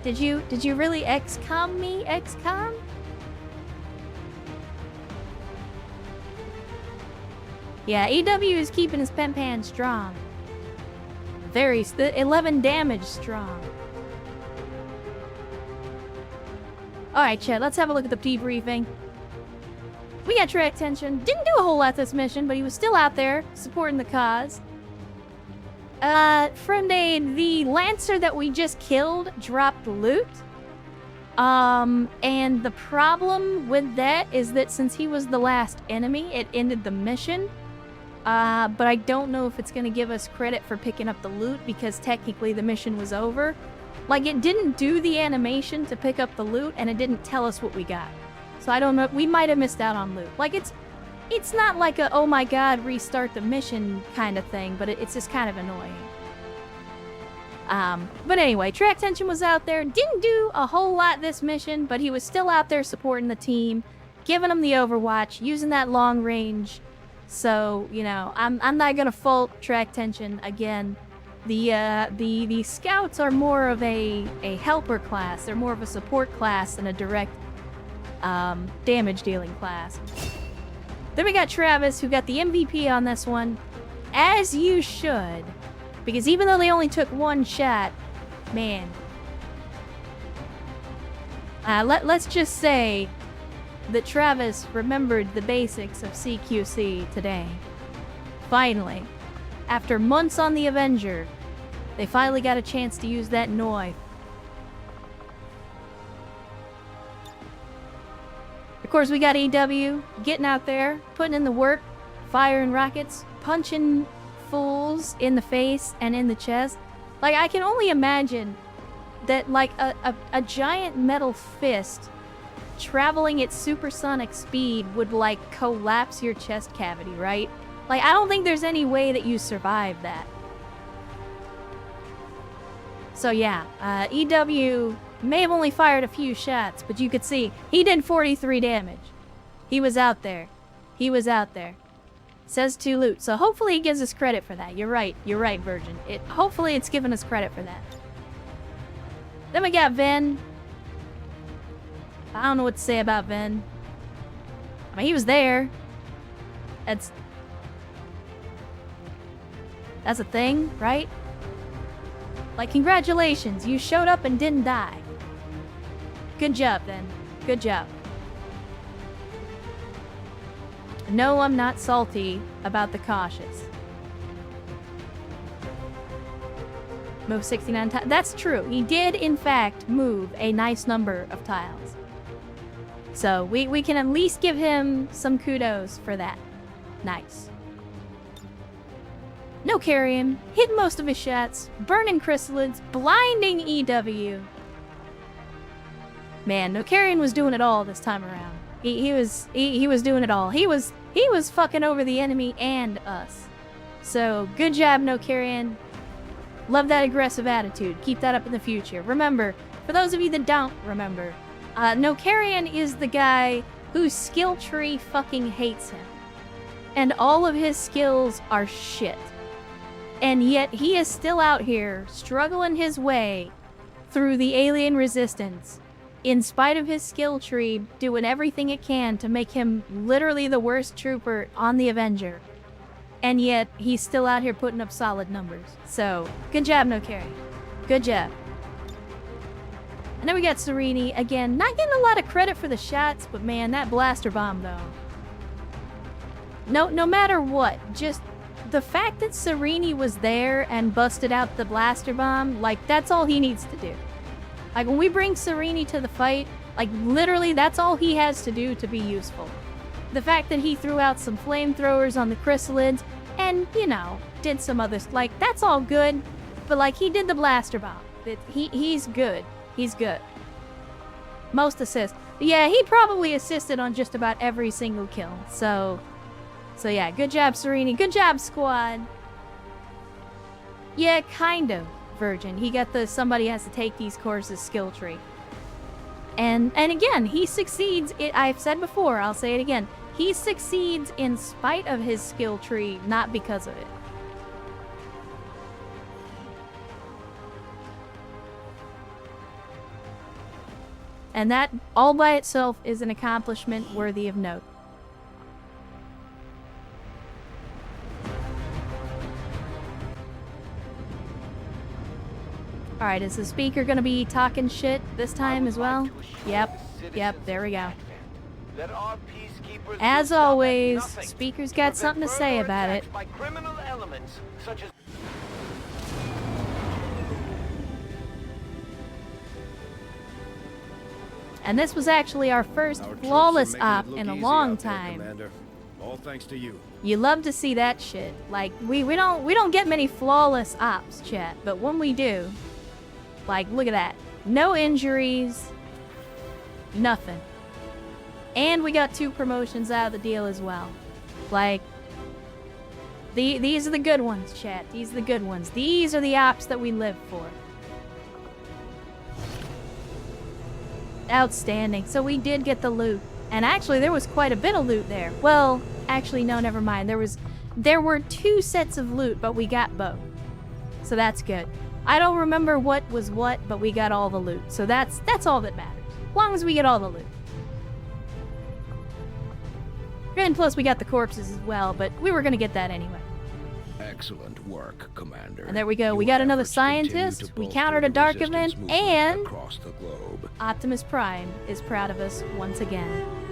Did you really XCOM me, XCOM? Yeah, EW is keeping his pen pan strong. 11 damage strong. Alright, chat, let's have a look at the debriefing. We got Trey attention. Didn't do a whole lot this mission, but he was still out there supporting the cause. Friend, the Lancer that we just killed dropped loot. And the problem with that is that since he was the last enemy, it ended the mission. But I don't know if it's gonna give us credit for picking up the loot because technically the mission was over. Like, it didn't do the animation to pick up the loot, and it didn't tell us what we got. So I don't know, we might have missed out on loot. Like, it's not like a, oh my god, restart the mission kind of thing, but it's just kind of annoying. But anyway, Track Tension was out there, didn't do a whole lot this mission, but he was still out there supporting the team, giving them the overwatch, using that long range. So, you know, I'm not gonna fault Track Tension again. The scouts are more of a helper class. They're more of a support class than a direct damage dealing class. Then we got Travis, who got the MVP on this one, as you should, because even though they only took one shot, man, let's just say that Travis remembered the basics of CQC today. Finally, after months on the Avenger, they finally got a chance to use that knife. Of course, we got EW getting out there, putting in the work, firing rockets, punching fools in the face and in the chest. Like, I can only imagine that, like, a giant metal fist traveling at supersonic speed would, like, collapse your chest cavity, right? Like, I don't think there's any way that you survive that. So yeah, EW may have only fired a few shots, but you could see he did 43 damage. He was out there. He was out there. Says to loot. So hopefully he gives us credit for that. You're right, Virgin. Hopefully it's giving us credit for that. Then we got Ven. I don't know what to say about Ven. I mean, he was there. That's a thing, right? Like, congratulations, you showed up and didn't die. Good job, then. Good job. No, I'm not salty about the cautious. Move 69 tiles. That's true. He did, in fact, move a nice number of tiles. So, we can at least give him some kudos for that. Nice. No carrying, hitting most of his shots, burning chrysalids, blinding EW. Man, No Carrion was doing it all this time around. He was doing it all. He was fucking over the enemy and us. So good job, No Carrion. Love that aggressive attitude. Keep that up in the future. Remember, for those of you that don't remember, No Carrion is the guy whose skill tree fucking hates him, and all of his skills are shit. And yet he is still out here struggling his way through the alien resistance, in spite of his skill tree doing everything it can to make him literally the worst trooper on the Avenger. And yet he's still out here putting up solid numbers. So, good job, No Carry. Good job. And then we got Serini. Again, not getting a lot of credit for the shots, but man, that blaster bomb though. No matter what, just the fact that Serini was there and busted out the blaster bomb, like, that's all he needs to do. Like, when we bring Serini to the fight, like, literally, that's all he has to do to be useful. The fact that he threw out some flamethrowers on the chrysalids and, you know, did some others, like, that's all good, but, like, he did the blaster bomb. He's good. He's good. Most assists. Yeah, he probably assisted on just about every single kill, so yeah, good job, Serini. Good job, squad. Yeah, kind of, Virgin. He got the somebody has to take these courses skill tree. And again, he succeeds. I've said before, I'll say it again. He succeeds in spite of his skill tree, not because of it. And that, all by itself, is an accomplishment worthy of note. Alright, is the speaker gonna be talking shit this time as well? Yep, there we go. As always, speaker's got something to say about it. And this was actually our first flawless op in a long time. All thanks to you. You love to see that shit. Like, we don't get many flawless ops, chat, but when we do, like, look at that. No injuries. Nothing. And we got 2 promotions out of the deal as well. Like, these are the good ones, chat. These are the good ones. These are the ops that we live for. Outstanding. So we did get the loot. And actually, there was quite a bit of loot there. Well, actually, no, never mind. There were 2 sets of loot, but we got both. So that's good. I don't remember what was what, but we got all the loot. So that's all that matters. As long as we get all the loot. And plus, we got the corpses as well, but we were going to get that anyway. Excellent work, Commander. And there we go. We Your got another efforts continue scientist. to We bolster countered a the dark resistance event, movement and across the globe. Optimus Prime is proud of us once again.